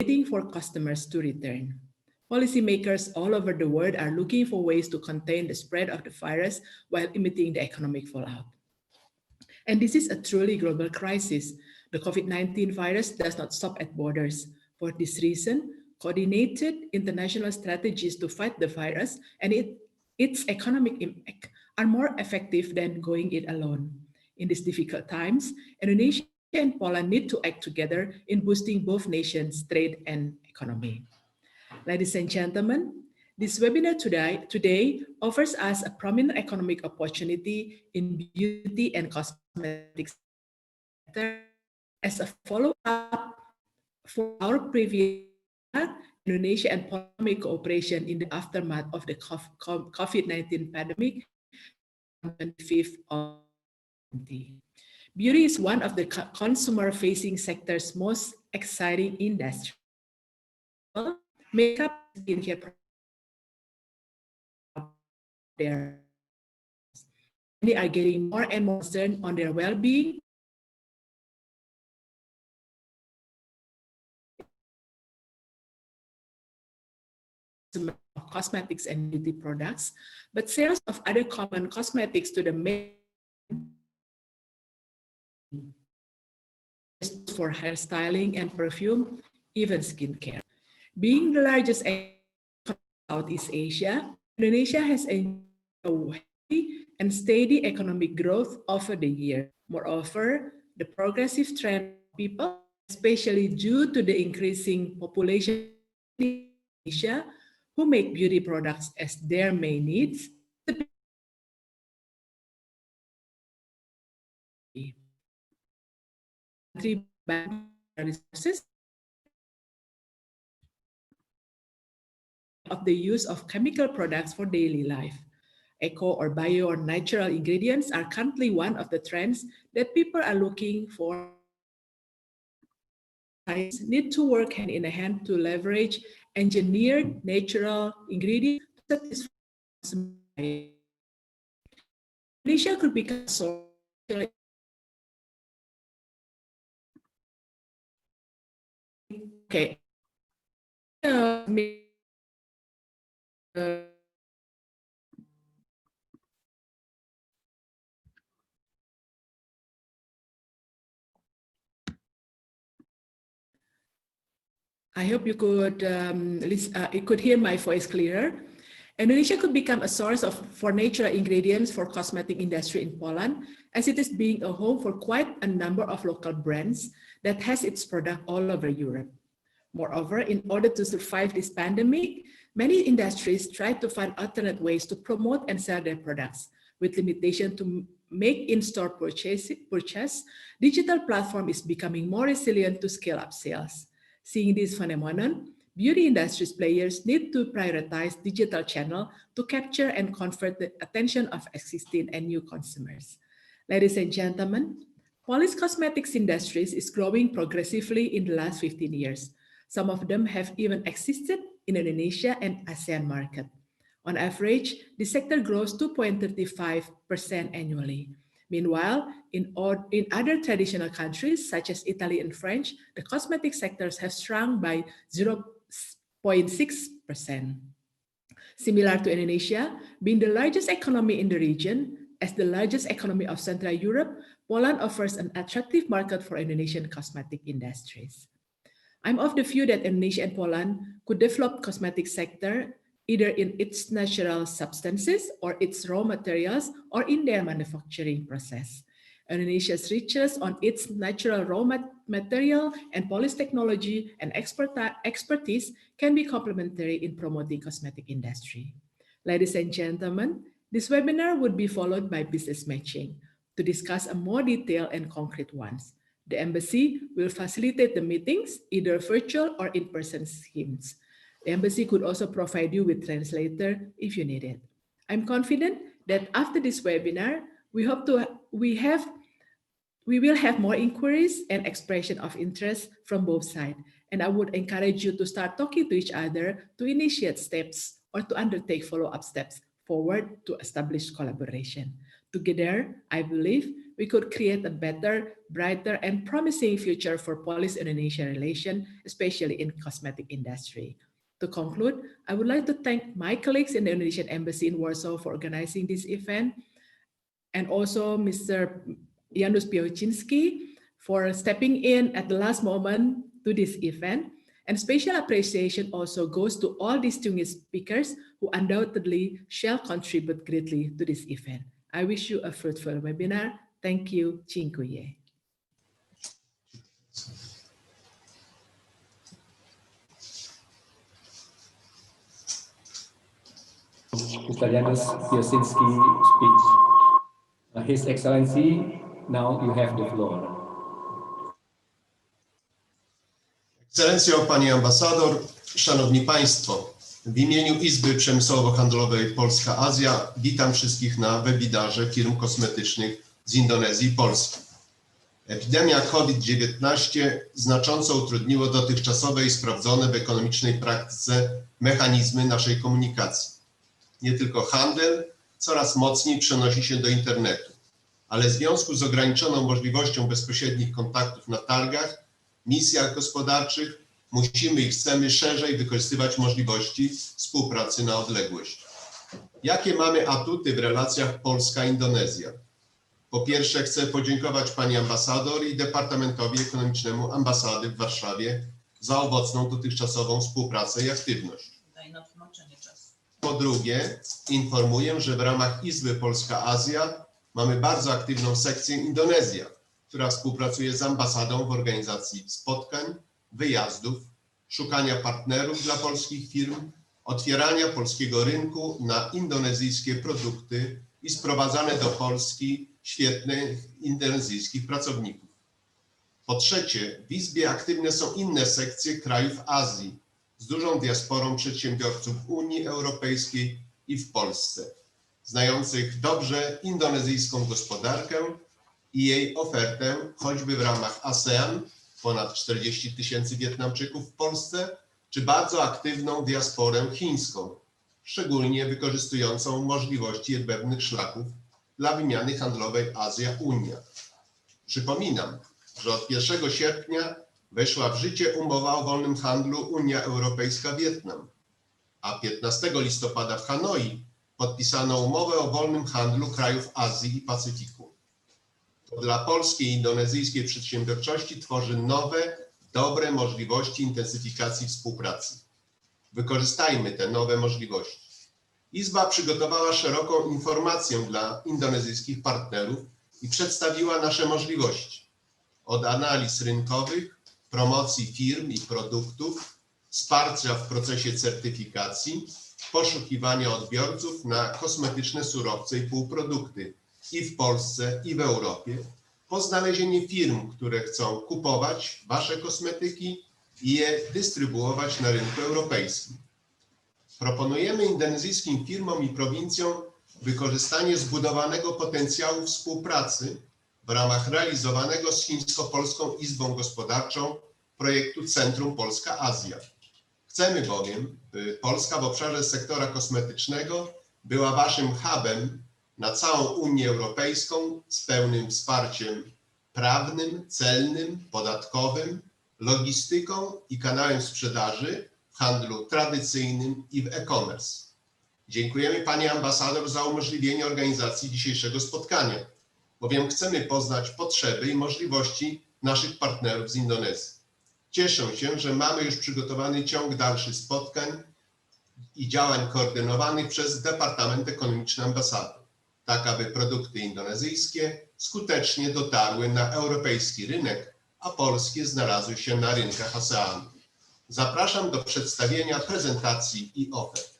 waiting for customers to return. Policymakers all over the world are looking for ways to contain the spread of the virus while limiting the economic fallout. And this is a truly global crisis. The COVID-19 virus does not stop at borders. For this reason, coordinated international strategies to fight the virus and its economic impact are more effective than going it alone. In these difficult times, Indonesia and Poland need to act together in boosting both nations' trade and economy. Ladies and gentlemen, this webinar today offers us a prominent economic opportunity in beauty and cosmetics sector as a follow-up for our previous Indonesia and Poland cooperation in the aftermath of the COVID-19 pandemic on 25th of 2020. Beauty is one of the consumer-facing sector's most exciting industries. Makeup and skincare there. They are getting more and more concerned on their well-being. Of cosmetics and beauty products, but sales of other common cosmetics to the main for hairstyling and perfume, even skincare. Being the largest economy in Southeast Asia, Indonesia has enjoyed a healthy and steady economic growth over the year. Moreover, the progressive trend of people, especially due to the increasing population in Indonesia, who make beauty products as their main needs, resources of the use of chemical products for daily life. Eco or bio or natural ingredients are currently one of the trends that people are looking for. Science need to work hand in hand to leverage engineered natural ingredients to satisfy. Indonesia could become a source. Okay. I hope you could hear my voice clearer. Indonesia could become a source for natural ingredients for cosmetic industry in Poland, as it is being a home for quite a number of local brands that has its product all over Europe. Moreover, in order to survive this pandemic, many industries try to find alternate ways to promote and sell their products. With limitation to make in-store purchase, digital platform is becoming more resilient to scale up sales. Seeing this phenomenon, beauty industry's players need to prioritize digital channel to capture and convert the attention of existing and new consumers. Ladies and gentlemen, Polish cosmetics industries is growing progressively in the last 15 years. Some of them have even existed in Indonesia and ASEAN market. On average, the sector grows 2.35% annually. Meanwhile, in other traditional countries, such as Italy and French, the cosmetic sectors have shrunk by 0.6%. Similar to Indonesia, being the largest economy in the region, as the largest economy of Central Europe, Poland offers an attractive market for Indonesian cosmetic industries. I'm of the view that Indonesia and Poland could develop cosmetic sector either in its natural substances or its raw materials or in their manufacturing process. Indonesia's riches on its natural raw material and polish technology and expertise can be complementary in promoting cosmetic industry. Ladies and gentlemen, this webinar would be followed by business matching to discuss a more detailed and concrete ones. The embassy will facilitate the meetings, either virtual or in-person schemes. The embassy could also provide you with translator if you need it. I'm confident that after this webinar, we will have more inquiries and expression of interest from both sides. And I would encourage you to start talking to each other to initiate steps or to undertake follow-up steps forward to establish collaboration. Together, I believe we could create a better, brighter, and promising future for Polish-Indonesian relation, especially in cosmetic industry. To conclude, I would like to thank my colleagues in the Indonesian Embassy in Warsaw for organizing this event, and also Mr. Janusz Piechociński for stepping in at the last moment to this event. And special appreciation also goes to all distinguished speakers who undoubtedly shall contribute greatly to this event. I wish you a fruitful webinar. Thank you. Dziękuję. Mr. Janusz Piechociński speech. His Excellency, now you have the floor. Ekscelencjo, Pani Ambasador, Szanowni Państwo, w imieniu Izby Przemysłowo-Handlowej Polska-Azja witam wszystkich na webinarze firm kosmetycznych z Indonezji i Polski. Epidemia COVID-19 znacząco utrudniła dotychczasowe i sprawdzone w ekonomicznej praktyce mechanizmy naszej komunikacji. Nie tylko handel coraz mocniej przenosi się do internetu, ale w związku z ograniczoną możliwością bezpośrednich kontaktów na targach, misjach gospodarczych, musimy i chcemy szerzej wykorzystywać możliwości współpracy na odległość. Jakie mamy atuty w relacjach Polska-Indonezja? Po pierwsze, chcę podziękować Pani Ambasador i Departamentowi Ekonomicznemu Ambasady w Warszawie za owocną dotychczasową współpracę i aktywność. Po drugie, informuję, że w ramach Izby Polska-Azja mamy bardzo aktywną sekcję Indonezja, która współpracuje z ambasadą w organizacji spotkań, wyjazdów, szukania partnerów dla polskich firm, otwierania polskiego rynku na indonezyjskie produkty i sprowadzane do Polski świetnych indonezyjskich pracowników. Po trzecie, w Izbie aktywne są inne sekcje krajów Azji z dużą diasporą przedsiębiorców Unii Europejskiej i w Polsce, znających dobrze indonezyjską gospodarkę i jej ofertę, choćby w ramach ASEAN, ponad 40 000 Wietnamczyków w Polsce, czy bardzo aktywną diasporę chińską, szczególnie wykorzystującą możliwości jedwabnych szlaków dla wymiany handlowej Azja-Unia. Przypominam, że od 1 sierpnia weszła w życie umowa o wolnym handlu Unia Europejska-Wietnam, a 15 listopada w Hanoi podpisano umowę o wolnym handlu krajów Azji i Pacyfiku. To dla polskiej i indonezyjskiej przedsiębiorczości tworzy nowe, dobre możliwości intensyfikacji współpracy. Wykorzystajmy te nowe możliwości. Izba przygotowała szeroką informację dla indonezyjskich partnerów i przedstawiła nasze możliwości. Od analiz rynkowych, promocji firm i produktów, wsparcia w procesie certyfikacji, poszukiwania odbiorców na kosmetyczne surowce i półprodukty i w Polsce, i w Europie, po znalezienie firm, które chcą kupować Wasze kosmetyki i je dystrybuować na rynku europejskim. Proponujemy indonezyjskim firmom i prowincjom wykorzystanie zbudowanego potencjału współpracy w ramach realizowanego z Chińsko-Polską Izbą Gospodarczą projektu Centrum Polska-Azja. Chcemy bowiem, by Polska w obszarze sektora kosmetycznego była Waszym hubem na całą Unię Europejską z pełnym wsparciem prawnym, celnym, podatkowym, logistyką i kanałem sprzedaży w handlu tradycyjnym i w e-commerce. Dziękujemy Pani Ambasador za umożliwienie organizacji dzisiejszego spotkania, bowiem chcemy poznać potrzeby i możliwości naszych partnerów z Indonezji. Cieszę się, że mamy już przygotowany ciąg dalszy spotkań i działań koordynowanych przez Departament Ekonomiczny Ambasady, tak aby produkty indonezyjskie skutecznie dotarły na europejski rynek, a polskie znalazły się na rynkach ASEAN. Zapraszam do przedstawienia prezentacji i ofert.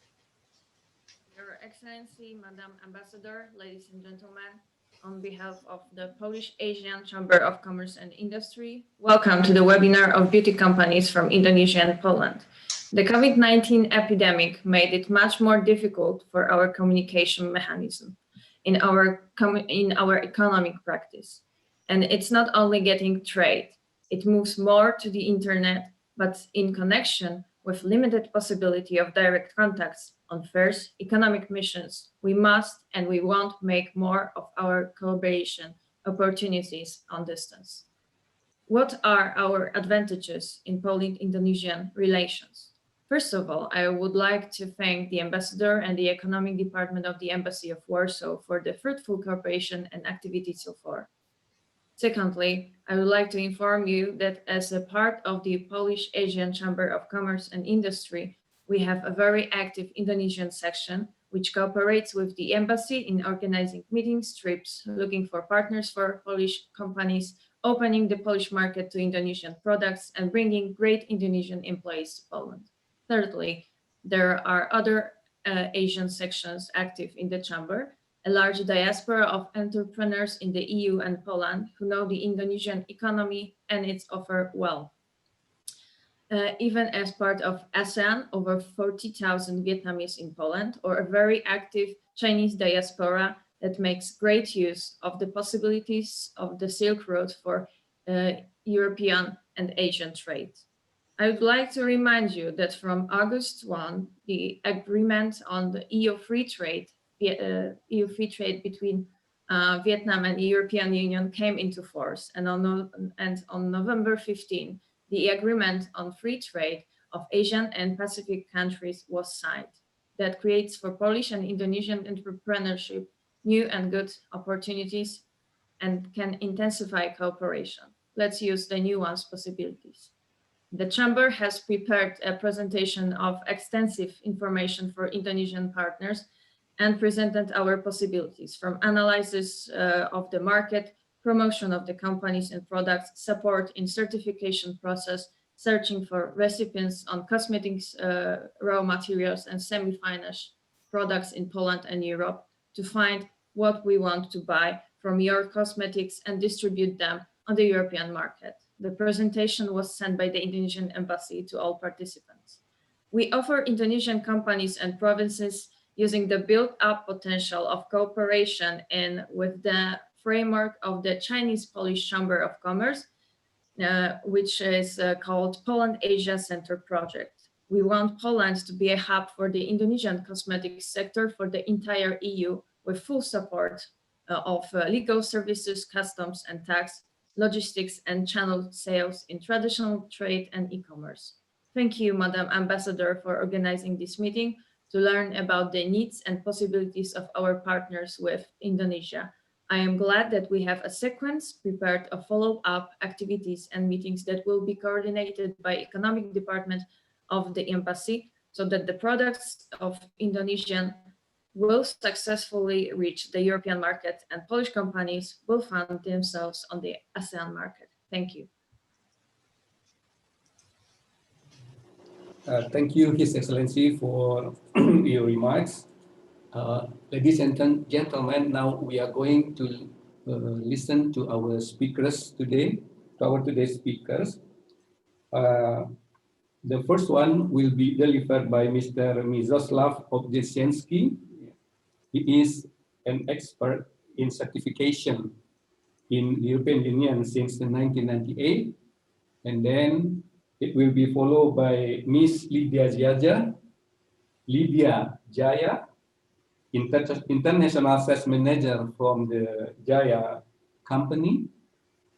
Your Excellency, Madam Ambassador, ladies and gentlemen, on behalf of the Polish Asian Chamber of Commerce and Industry, welcome to the webinar of beauty companies from Indonesia and Poland. The COVID-19 epidemic made it much more difficult for our communication mechanism in our economic practice. And it's not only getting trade, it moves more to the internet, but in connection with limited possibility of direct contacts on first economic missions, we must and we want make more of our collaboration opportunities on distance. What are our advantages in Poland-Indonesian relations? First of all, I would like to thank the ambassador and the economic department of the Embassy of Warsaw for the fruitful cooperation and activities so far. Secondly, I would like to inform you that as a part of the Polish Asian Chamber of Commerce and Industry, we have a very active Indonesian section which cooperates with the embassy in organizing meetings, trips, looking for partners for Polish companies, opening the Polish market to Indonesian products, and bringing great Indonesian employees to Poland. Thirdly, there are other Asian sections active in the chamber, a large diaspora of entrepreneurs in the EU and Poland who know the Indonesian economy and its offer well. Even as part of ASEAN, over 40,000 Vietnamese in Poland, or a very active Chinese diaspora that makes great use of the possibilities of the Silk Road for European and Asian trade. I would like to remind you that from August 1, the agreement on the EU free trade between Vietnam and the European Union came into force, and on November 15, the agreement on free trade of Asian and Pacific countries was signed. That creates for Polish and Indonesian entrepreneurship new and good opportunities and can intensify cooperation. Let's use the new ones possibilities. The Chamber has prepared a presentation of extensive information for Indonesian partners and presented our possibilities from analysis of the market, promotion of the companies and products, support in certification process, searching for recipients on cosmetics, raw materials and semi-finished products in Poland and Europe to find what we want to buy from your cosmetics and distribute them on the European market. The presentation was sent by the Indonesian embassy to all participants. We offer Indonesian companies and provinces using the built-up potential of cooperation with the framework of the Chinese-Polish Chamber of Commerce, which is called Poland Asia Center Project. We want Poland to be a hub for the Indonesian cosmetics sector for the entire EU with full support of legal services, customs and tax, logistics and channel sales in traditional trade and e-commerce. Thank you, Madam Ambassador, for organizing this meeting to learn about the needs and possibilities of our partners with Indonesia. I am glad that we have a sequence prepared of follow-up activities and meetings that will be coordinated by Economic Department of the Embassy so that the products of Indonesian will successfully reach the European market and Polish companies will find themselves on the ASEAN market. Thank you. Thank you, His Excellency, for your remarks. Ladies and gentlemen, now we are going to listen to our speakers today, today's speakers. The first one will be delivered by Mr. Mieczysław Obiedziński. He is an expert in certification in the European Union since 1998. And then it will be followed by Miss Lidia Ziaja, International Sales Manager from the Ziaja company.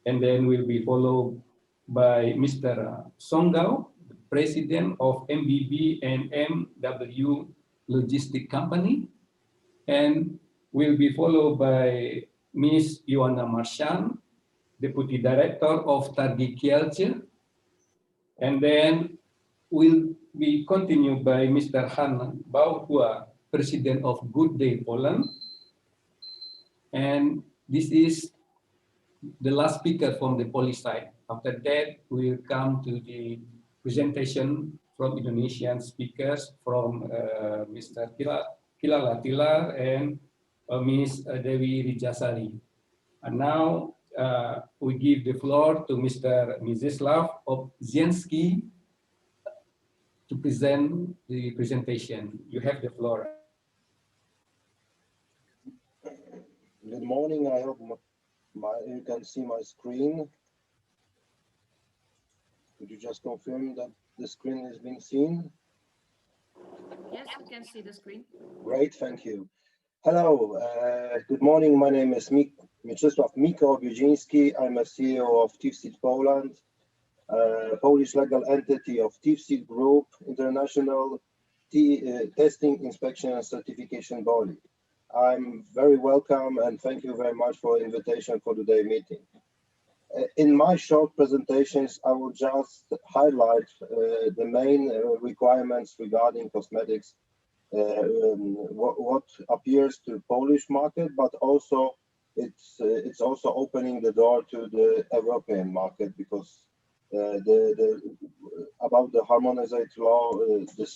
And then will be followed by Mr. Songgao, the President of MBB and MW Logistic Company. And will be followed by Ms. Ioana Marchand, Deputy Director of Targi Kielce. And then will be continued by Mr. Baohua, President of Good Day Poland. And this is the last speaker from the Polish side. After that, we'll come to the presentation from Indonesian speakers from Mr. Kilala Tilaar and Ms. Dewi Sari. And now we give the floor to Mr. Mieczysław Obiedziński to present the presentation. You have the floor. Good morning. I hope you can see my screen. Could you just confirm that the screen is being seen? Yes, we can see the screen. Great, thank you. Hello, good morning. My name is Mieczysław Obiedziński. I'm a CEO of TIFSIT Poland, Polish legal entity of TIFSIT Group, International Testing, Inspection and Certification Body. I'm very welcome and thank you very much for the invitation for today's meeting. In my short presentations, I will just highlight the main requirements regarding cosmetics, what appears to Polish market, but also it's also opening the door to the European market, because about the harmonized law, this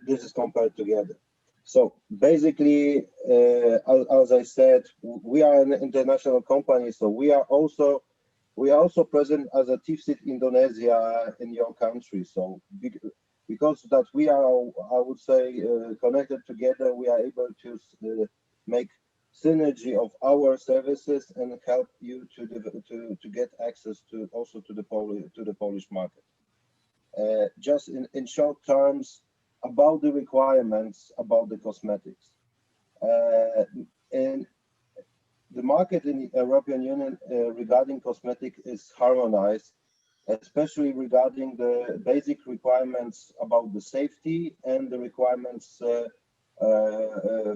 is compared together. So basically, as I said, we are an international company, so we are also present as a TIFSIT Indonesia in your country. So because that we are, I would say, connected together, we are able to make synergy of our services and help you to get access to also to the Polish market. Just in short terms, about the requirements about the cosmetics. And the market in the European Union regarding cosmetic is harmonized, especially regarding the basic requirements about the safety and the requirements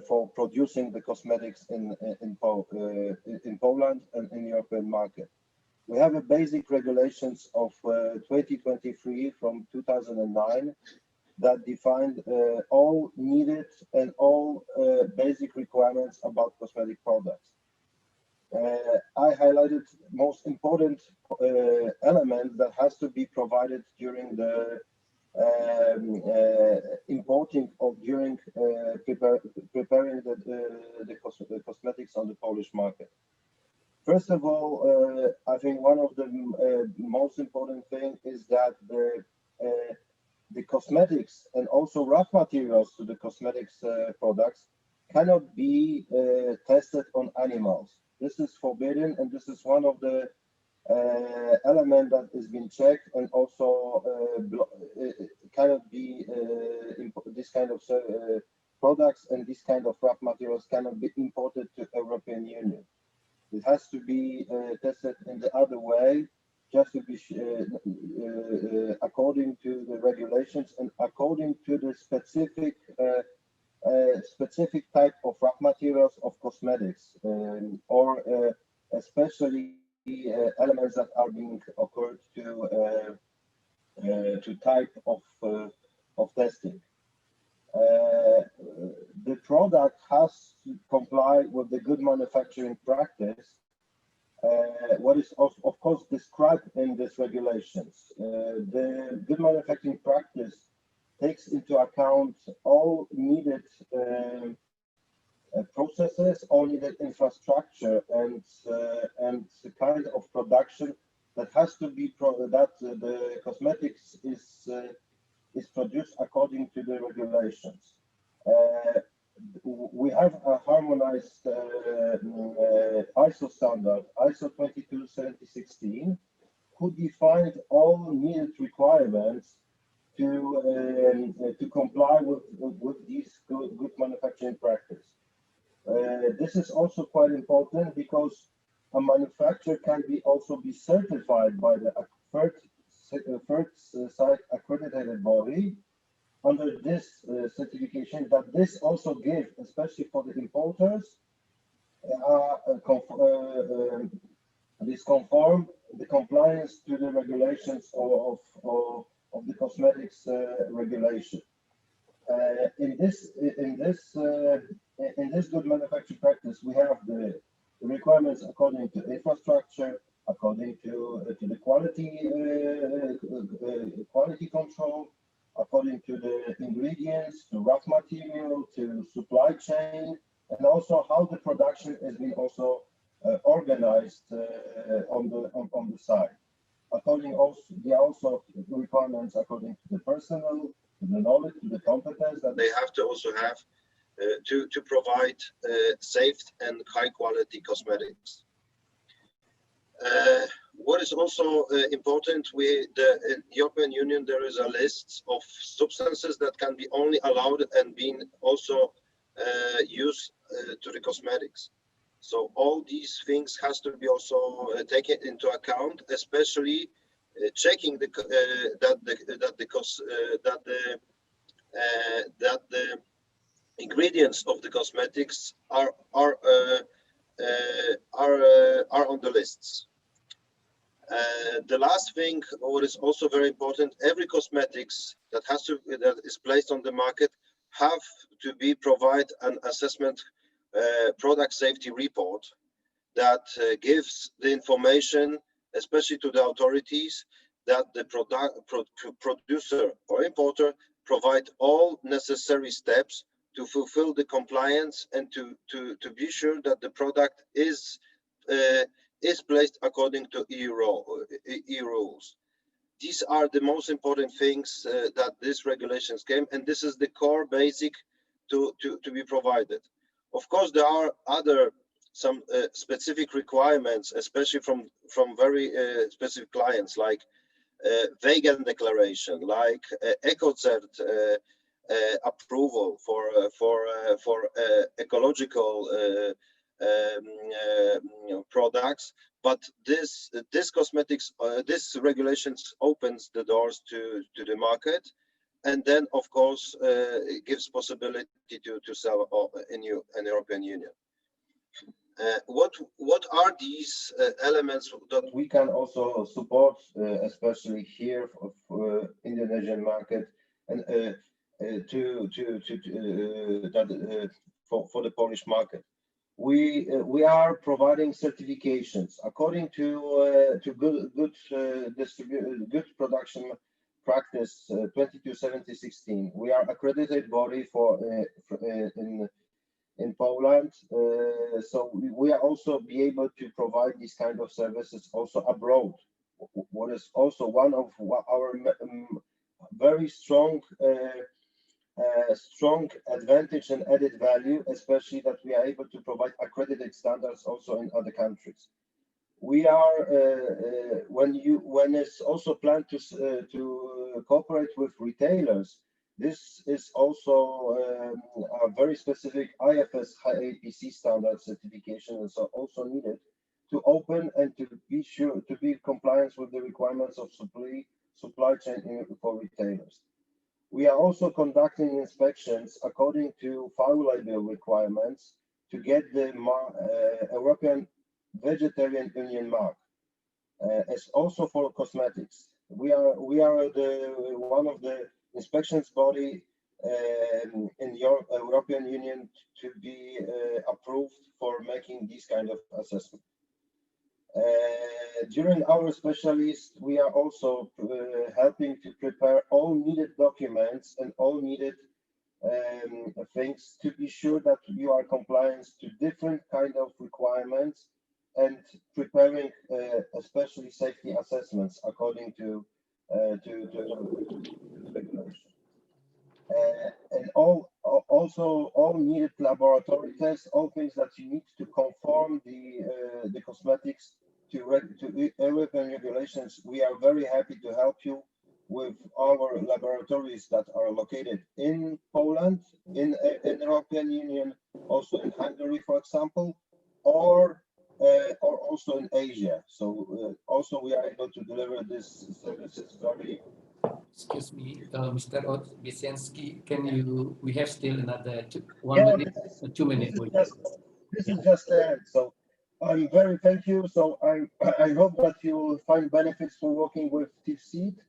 for producing the cosmetics in Poland and in the European market. We have a basic regulations of 2023 from 2009 that defined all needed and all basic requirements about cosmetic products. I highlighted most important element that has to be provided during the importing or during preparing the cosmetics on the Polish market. First of all, I think one of the most important thing is that the cosmetics and also raw materials to the cosmetics products cannot be tested on animals. This is forbidden, and this is one of the element that has been checked, and also cannot be this kind of products and this kind of raw materials cannot be imported to European Union. It has to be tested in the other way, just to be according to the regulations and according to the specific type of raw materials of cosmetics, or especially elements that are being occurred to type of testing. The product has to comply with the good manufacturing practice, what is of course described in these regulations. The good manufacturing practice takes into account all needed processes, all needed infrastructure, and the kind of production that has to be that the cosmetics is produced according to the regulations. We have a harmonized ISO standard, ISO 22716, who defined all needed requirements to comply with these good manufacturing practice. This is also quite important because a manufacturer can also be certified by the third site accredited body under this certification, that this also gives, especially for the importers, the compliance to the regulations of the cosmetics regulation. In this good manufacturing practice, we have the requirements according to infrastructure, according to the quality control, according to the ingredients, to raw material, to supply chain, and also how the production has been also organized on the site. According also requirements according to the personnel, to the knowledge, to the competence that they have to also have to provide safe and high quality cosmetics. what is also important, in European Union, there is a list of substances that can be only allowed and being also used to the cosmetics. So all these things has to be also taken into account, especially checking that the ingredients of the cosmetics are on the lists. The last thing, what is also very important, every cosmetics that is placed on the market have to provide an assessment product safety report that gives the information, especially to the authorities, that the producer or importer provide all necessary steps to fulfill the compliance and to be sure that the product is placed according to EU rules. These are the most important things that these regulations came, and this is the core basic to be provided. Of course, there are some specific requirements, especially from very specific clients, like vegan declaration, like EcoCert approval for ecological products. But this cosmetics, this regulations opens the doors to the market, and then of course it gives possibility to sell in European Union. What are these elements that we can also support, especially here for Indonesian market, and for the Polish market? We are providing certifications according to good production practice 227016. We are accredited body in Poland, so we are also be able to provide these kind of services also abroad. What is also one of our very strong advantage and added value, especially that we are able to provide accredited standards also in other countries. We are when it's also planned to cooperate with retailers. This is also a very specific IFS high APC standard certification is also needed to open and to be sure to be in compliance with the requirements of supply chain for retailers. We are also conducting inspections according to FAO label requirements to get the European Vegetarian Union mark. As also for cosmetics, we are one of the inspections body in European Union to be approved for making this kind of assessment. During our specialists, we are also helping to prepare all needed documents and all needed things to be sure that you are compliant to different kind of requirements and preparing especially safety assessments according to regulation. And also all needed laboratory tests, all things that you need to conform the cosmetics to European regulations. We are very happy to help you with our laboratories that are located in Poland, in European Union, also in Hungary, for example, or also in Asia. So also we are able to deliver this services very. Excuse me, Mr. Obiedziński, we have still another 2 minutes. This is just the end. So I'm very thank you. So I hope that you will find benefits for working with TIFSEED.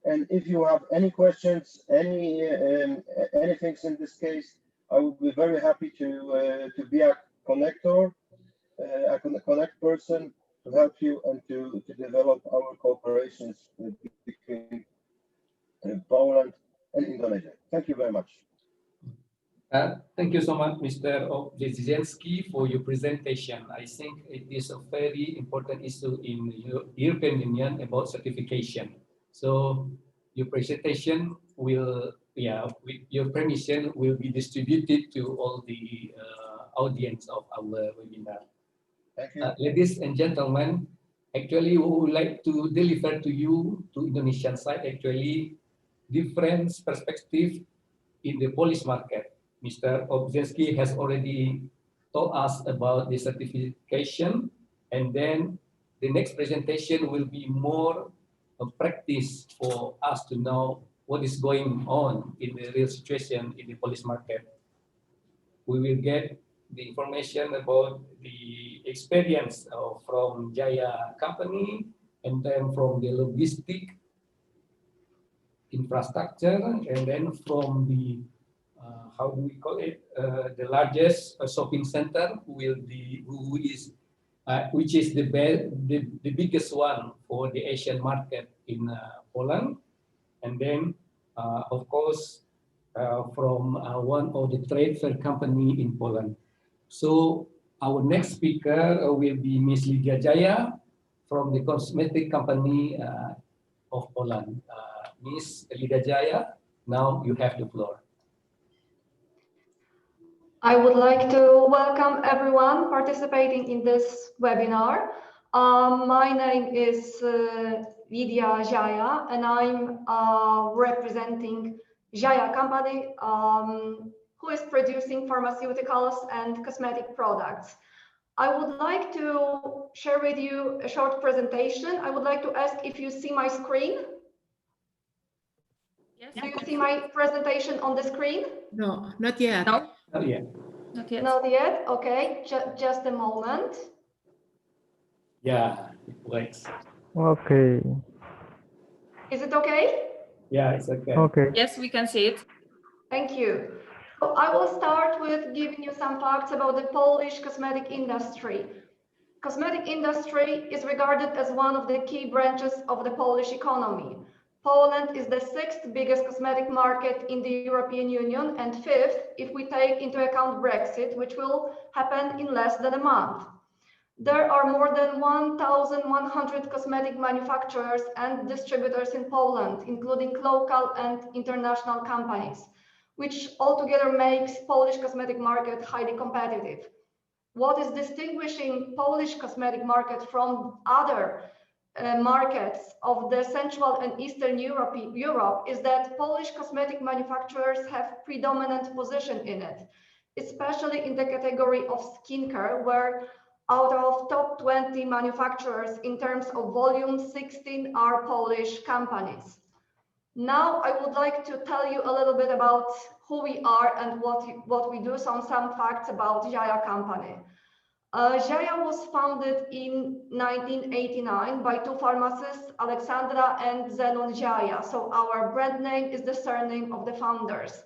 And if you have any questions, anything in this case, I would be very happy to be a connector, a connect person to help you and to develop our cooperations between Poland and Indonesia. Thank you very much. Thank you so much, Mr. Obiedziński, for your presentation. I think it is a very important issue in the European Union about certification. So your presentation will, with your permission, will be distributed to all the audience of our webinar. Thank you. Ladies and gentlemen, Actually, we would like to deliver to you, to Indonesian side, actually, different perspective in the Polish market. Mr. Obiedziński has already told us about the certification, and then the next presentation will be more a practice for us to know what is going on in the real situation in the Polish market. We will get the information about the experience from Ziaja company, and then from the logistic infrastructure, and then from the how do we call it, the largest shopping center which is the biggest one for the Asian market in Poland, and then of course from one of the trade fair company in Poland. So our next speaker will be Miss Lidia from the cosmetic company of Poland. Miss Lidia, now you have the floor. I would like to welcome everyone participating in this webinar. My name is Lidia Ziaja, and I'm representing Ziaja company, who is producing pharmaceuticals and cosmetic products. I would like to share with you a short presentation. I would like to ask if you see my screen. Yes. Do you see my presentation on the screen? No, not yet. No, Not yet. not yet. Not yet. Okay, just a moment. Yeah, it works. Okay. Is it okay? Yeah, it's okay. Okay. Yes, we can see it. Thank you. So I will start with giving you some facts about the Polish cosmetic industry. Cosmetic industry is regarded as one of the key branches of the Polish economy. Poland is the sixth biggest cosmetic market in the European Union and fifth if we take into account Brexit, which will happen in less than a month. There are more than 1,100 cosmetic manufacturers and distributors in Poland, including local and international companies, which altogether makes Polish cosmetic market highly competitive. What is distinguishing Polish cosmetic market from other markets of the Central and Eastern Europe is that Polish cosmetic manufacturers have predominant position in it, especially in the category of skincare, where out of top 20 manufacturers in terms of volume, 16 are Polish companies. Now I would like to tell you a little bit about who we are and what we do, some facts about Ziaja company. Ziaja was founded in 1989 by two pharmacists, Alexandra and Zenon Ziaja. So our brand name is the surname of the founders.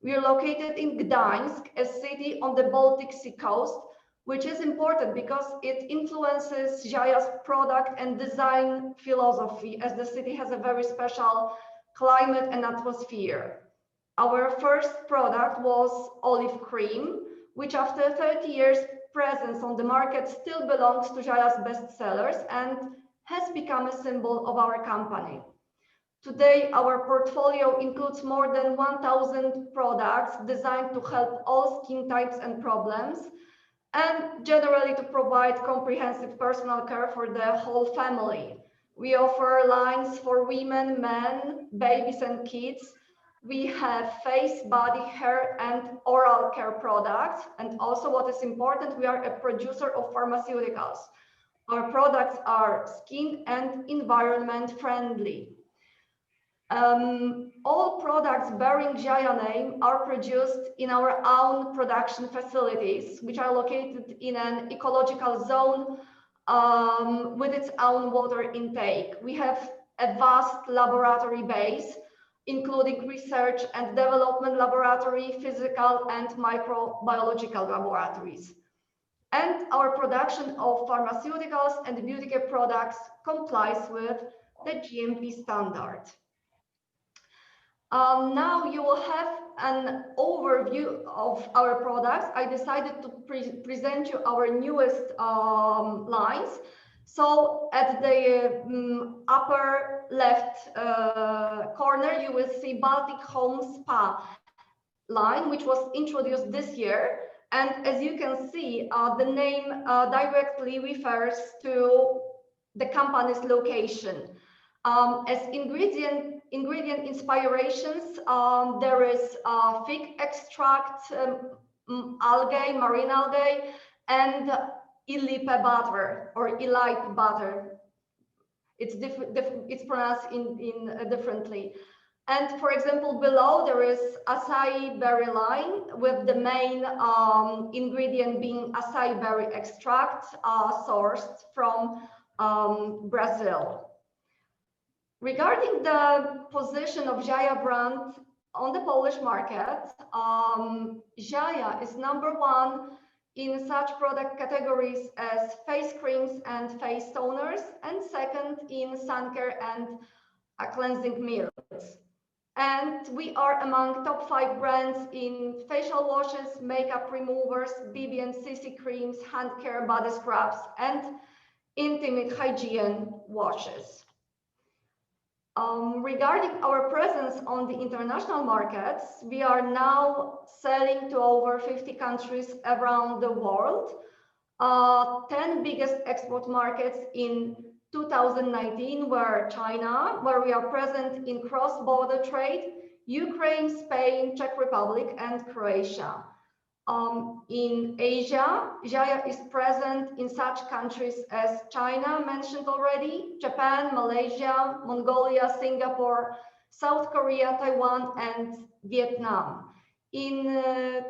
We are located in Gdańsk, a city on the Baltic Sea coast, which is important because it influences Ziaja's product and design philosophy, as the city has a very special climate and atmosphere. Our first product was olive cream, which after 30 years presence on the market still belongs to Ziaja's bestsellers and has become a symbol of our company. Today, our portfolio includes more than 1,000 products designed to help all skin types and problems, and generally to provide comprehensive personal care for the whole family. We offer lines for women, men, babies and kids. We have face, body, hair and oral care products. And also what is important, we are a producer of pharmaceuticals. Our products are skin and environment friendly. All products bearing Ziaja name are produced in our own production facilities, which are located in an ecological zone with its own water intake. We have a vast laboratory base, including research and development laboratory, physical and microbiological laboratories. And our production of pharmaceuticals and beauty care products complies with the GMP standard. Now you will have an overview of our products. I decided to present you our newest lines. So at the upper left corner, you will see Baltic Home Spa line, which was introduced this year. And as you can see, the name directly refers to the company's location. As ingredient inspirations, there is fig extract, algae, marine algae, and ilipe butter or elite butter. It's pronounced in differently. And for example, below there is acai berry line with the main ingredient being acai berry extract sourced from Brazil. Regarding the position of Ziaja brand on the Polish market, Ziaja is #1 in such product categories as face creams and face toners, and second in sun care and cleansing milks. And we are among top 5 brands in facial washes, makeup removers, BB and CC creams, hand care, body scrubs, and intimate hygiene washes. Regarding our presence on the international markets, we are now selling to over 50 countries around the world. 10 biggest export markets in 2019 were China, where we are present in cross-border trade, Ukraine, Spain, Czech Republic, and Croatia. In Asia, Ziaja is present in such countries as China, mentioned already, Japan, Malaysia, Mongolia, Singapore, South Korea, Taiwan, and Vietnam. In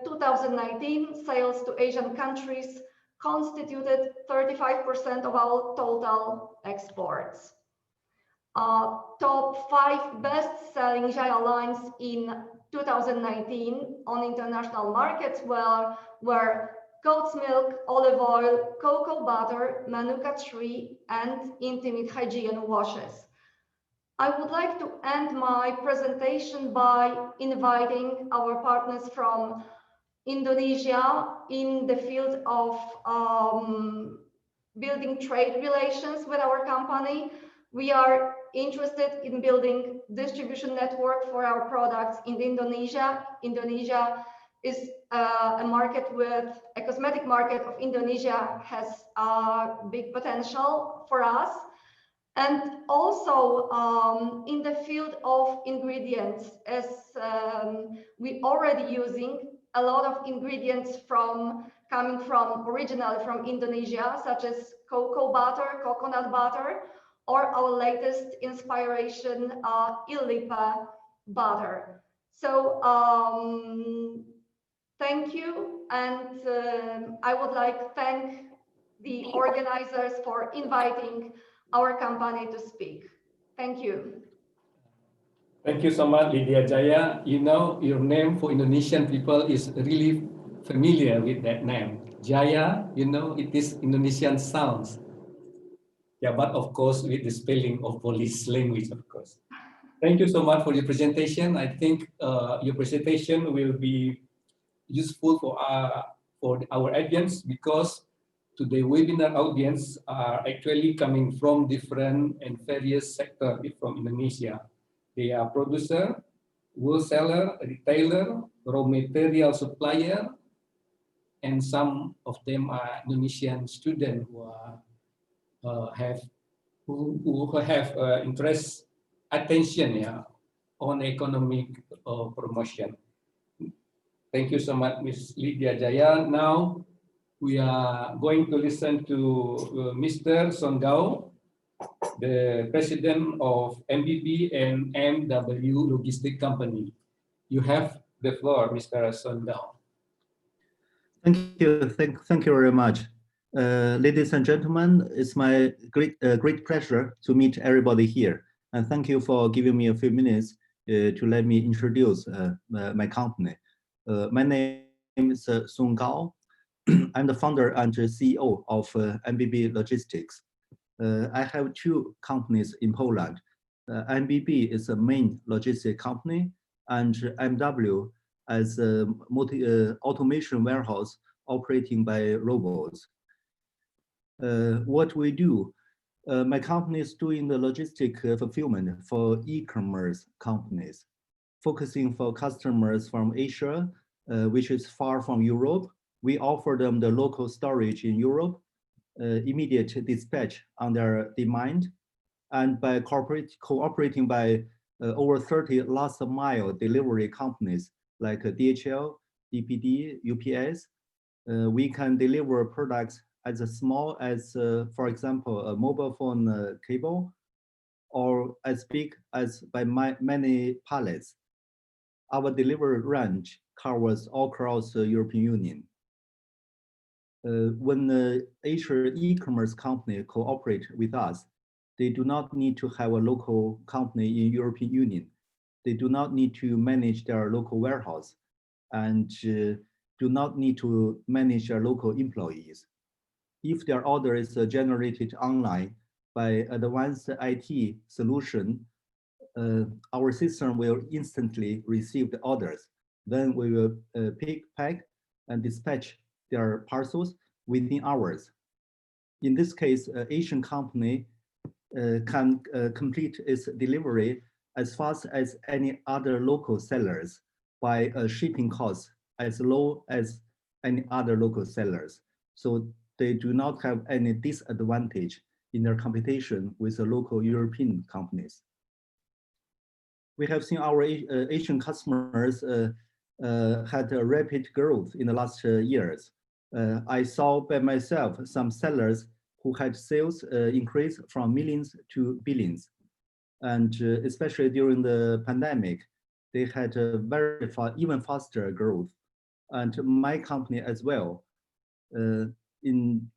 2019, sales to Asian countries constituted 35% of our total exports. Top 5 best-selling Ziaja lines in 2019 on international markets were goat's milk, olive oil, cocoa butter, manuka tree, and intimate hygiene washes. I would like to end my presentation by inviting our partners from Indonesia in the field of building trade relations with our company. We are interested in building distribution network for our products in Indonesia. Indonesia is a market with a cosmetic market of Indonesia has big potential for us. And also in the field of ingredients, as we already using a lot of ingredients coming from originally from Indonesia, such as cocoa butter, coconut butter, or our latest inspiration, ilipe butter. So thank you, and I would like to thank the organizers for inviting our company to speak. Thank you. Thank you so much, Lidia Jaya. You know, your name for Indonesian people is really familiar with that name. Jaya, you know, it is Indonesian sounds. Yeah, but of course, with the spelling of Polish language, of course. Thank you so much for your presentation. I think your presentation will be useful for our audience, because today webinar audience are actually coming from different and various sectors from Indonesia. They are producer, wholesaler, retailer, raw material supplier, and some of them are Indonesian students who have interest, attention, yeah, on economic promotion. Thank you so much, Ms. Lidia Jaya. Now we are going to listen to Mr. Songgao, the president of MBB and MW Logistic Company. You have the floor, Mr. Songgao. Thank you. Thank you very much. Ladies and gentlemen, it's my great pleasure to meet everybody here. And thank you for giving me a few minutes to let me introduce my company. My name is Songgao. I'm the founder and CEO of MBB Logistics. I have 2 companies in Poland. MBB is a main logistic company, and MW as a automation warehouse operating by robots. What we do, my company is doing the logistic fulfillment for e-commerce companies, focusing for customers from Asia, which is far from Europe. We offer them the local storage in Europe, immediate dispatch on their demand, and by cooperating by over 30 last mile delivery companies like DHL, DPD, UPS, we can deliver products as small as, for example, a mobile phone cable, or as big as by many pallets. Our delivery range covers all across the European Union. When the Asian e-commerce company cooperate with us, they do not need to have a local company in European Union. They do not need to manage their local warehouse, and do not need to manage their local employees. If their order is generated online by advanced IT solution, our system will instantly receive the orders. Then we will pick, pack, and dispatch their parcels within hours. In this case, Asian company can complete its delivery as fast as any other local sellers by a shipping cost as low as any other local sellers. So they do not have any disadvantage in their competition with the local European companies. We have seen our Asian customers had a rapid growth in the last years. I saw by myself some sellers who had sales increase from millions to billions. And especially during the pandemic, they had a very even faster growth. And my company as well. In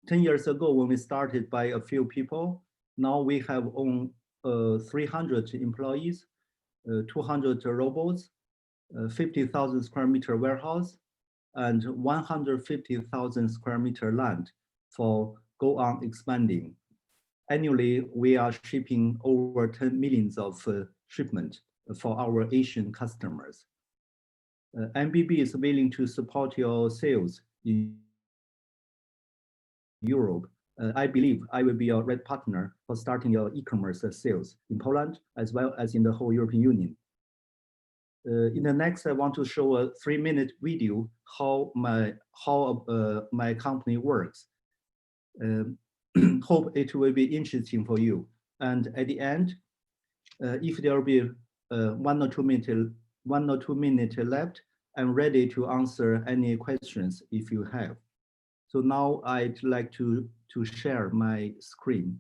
10 years ago, when we started by a few people, now we have 300 employees, 200 robots, 50,000 square meter warehouse, and 150,000 square meter land for go on expanding. Annually, we are shipping over 10 millions of shipment for our Asian customers. MBB is willing to support your sales in Europe. I believe I will be a right partner for starting your e-commerce sales in Poland, as well as in the whole European Union. In the next, I want to show a 3-minute video how my company works. Hope it will be interesting for you. And at the end, if there will be 1 or 2 minutes left, I'm ready to answer any questions if you have. So now I'd like to share my screen.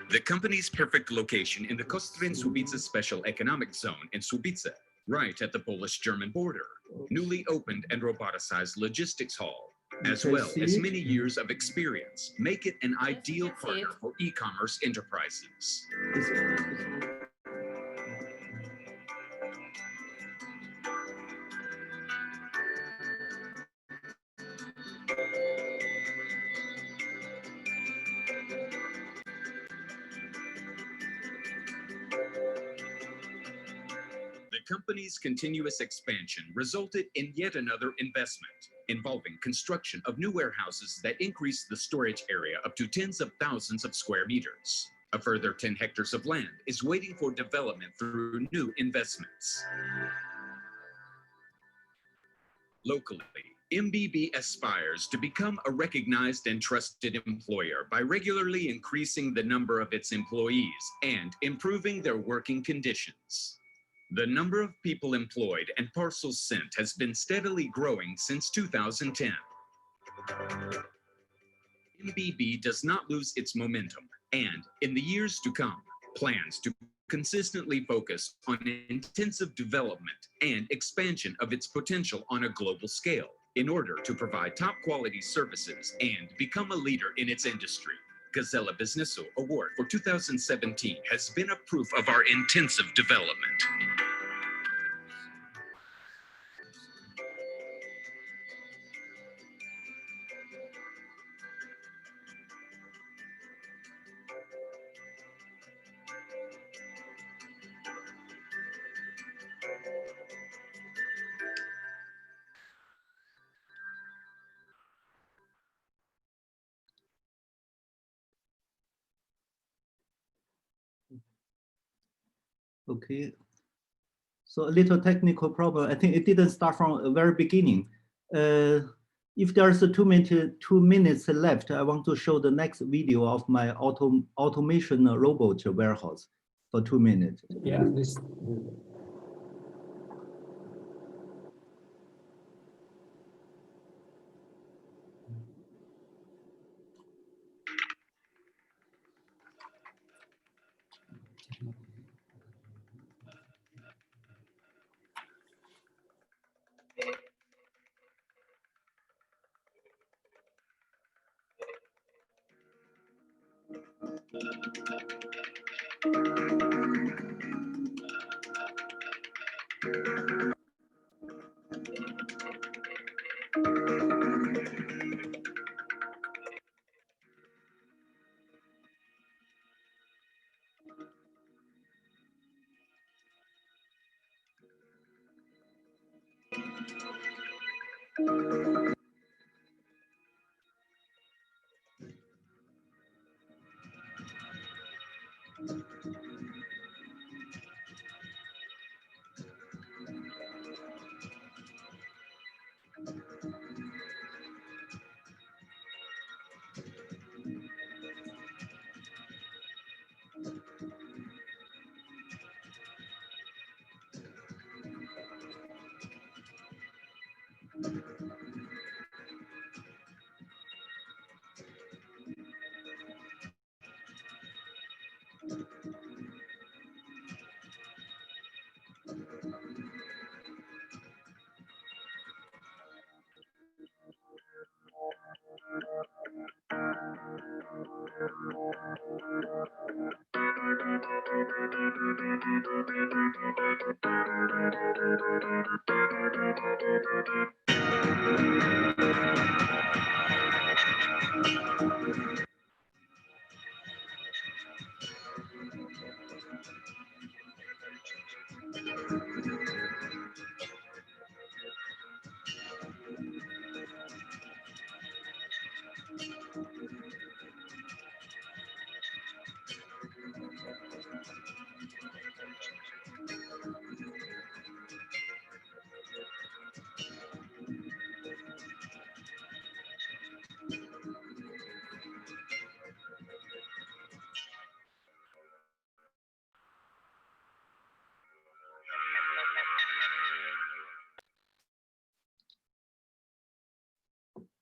The company's perfect location in the Kostrin-Słubice Special Economic Zone in Słubice, right at the Polish-German border, newly opened and roboticized logistics hall, as well as many years of experience, make it an ideal partner for e-commerce enterprises. The company's continuous expansion resulted in yet another investment, involving construction of new warehouses that increase the storage area up to tens of thousands of square meters. A further 10 hectares of land is waiting for development through new investments. Locally, MBB aspires to become a recognized and trusted employer by regularly increasing the number of its employees and improving their working conditions. The number of people employed and parcels sent has been steadily growing since 2010. MBB does not lose its momentum and, in the years to come, plans to consistently focus on intensive development and expansion of its potential on a global scale in order to provide top quality services and become a leader in its industry. Gazella Biznesu Award for 2017 has been a proof of our intensive development. Okay, So a little technical problem. I think it didn't start from the very beginning. If there's a 2 minutes left, I want to show the next video of my automation robot warehouse for 2 minutes. Yeah, this.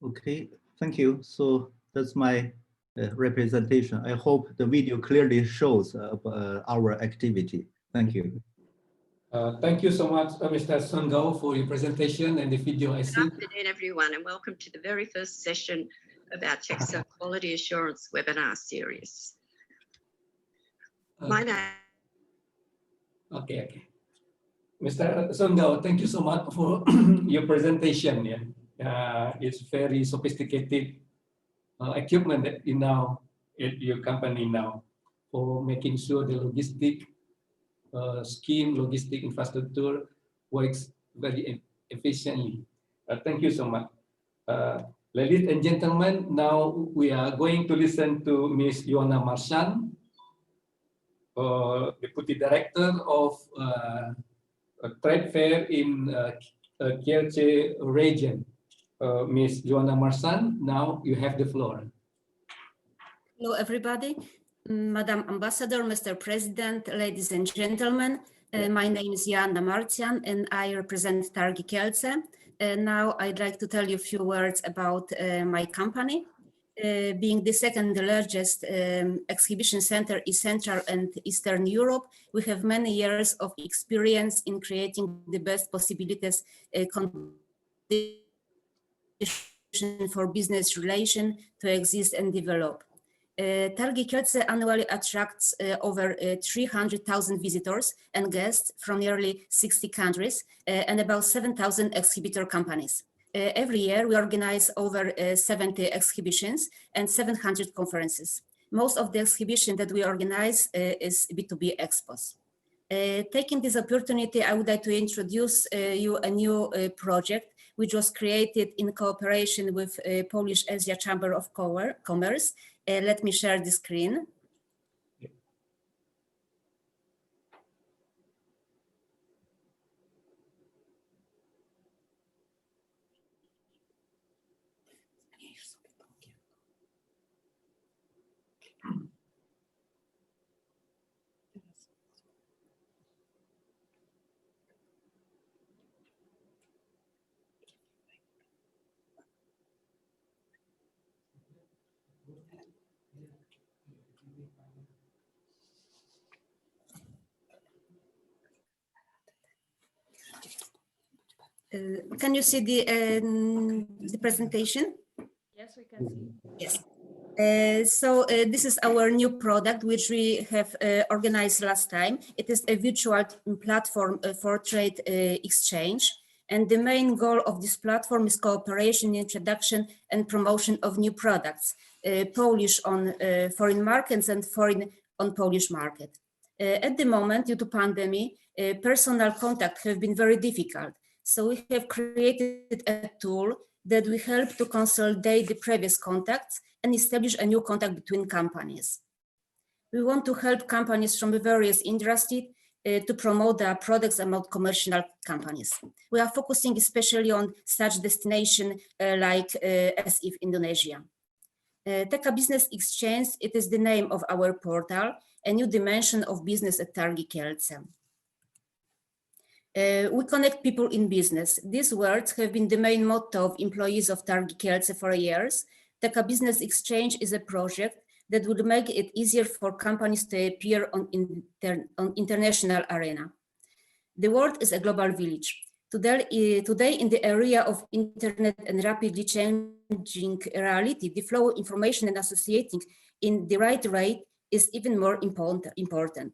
Okay, thank you. So that's my representation. I hope the video clearly shows our activity. Thank you. Thank you so much, Mr. Songao, for your presentation and the video. I see. Good afternoon, everyone, and welcome to the very first session of our Textile Quality Assurance webinar series. My name. Okay. Mr. Songao, thank you so much for your presentation. Yeah, it's very sophisticated equipment that you now at your company now for making sure the logistic scheme, logistic infrastructure works very efficiently. Thank you so much. Ladies and gentlemen, now we are going to listen to Ms. Joanna Marsan, Deputy Director of a trade fair in Kielce region. Ms. Joanna Marsan, now you have the floor. Hello, everybody. Madam Ambassador, Mr. President, ladies and gentlemen, my name is Joanna Marcian and I represent Targi Kielce. Now I'd like to tell you a few words about my company. Being the second largest exhibition center in Central and Eastern Europe, we have many years of experience in creating the best possibilities for business relation to exist and develop. Targi Kielce annually attracts over 300,000 visitors and guests from nearly 60 countries and about 7,000 exhibitor companies. Every year we organize over 70 exhibitions and 700 conferences. Most of the exhibition that we organize is B2B expos. Taking this opportunity, I would like to introduce you a new project which was created in cooperation with Polish Asia Chamber of Commerce. Let me share the screen. Can you see the presentation? Yes, we can see. Yes. This is our new product, which we have organized last time. It is a virtual platform for trade exchange. And the main goal of this platform is cooperation, introduction, and promotion of new products, Polish on foreign markets and foreign on Polish market. At the moment, due to pandemic, personal contact have been very difficult. So we have created a tool that will help to consolidate the previous contacts and establish a new contact between companies. We want to help companies from the various industries to promote their products among commercial companies. We are focusing especially on such destination like as if Indonesia. Taka Business Exchange, it is the name of our portal, a new dimension of business at Targi Kielce. We connect people in business. These words have been the main motto of employees of Targi Kielce for years. Taka Business Exchange is a project that would make it easier for companies to appear on international arena. The world is a global village. Today in the area of internet and rapidly changing reality, the flow of information and associating in the right rate is even more important.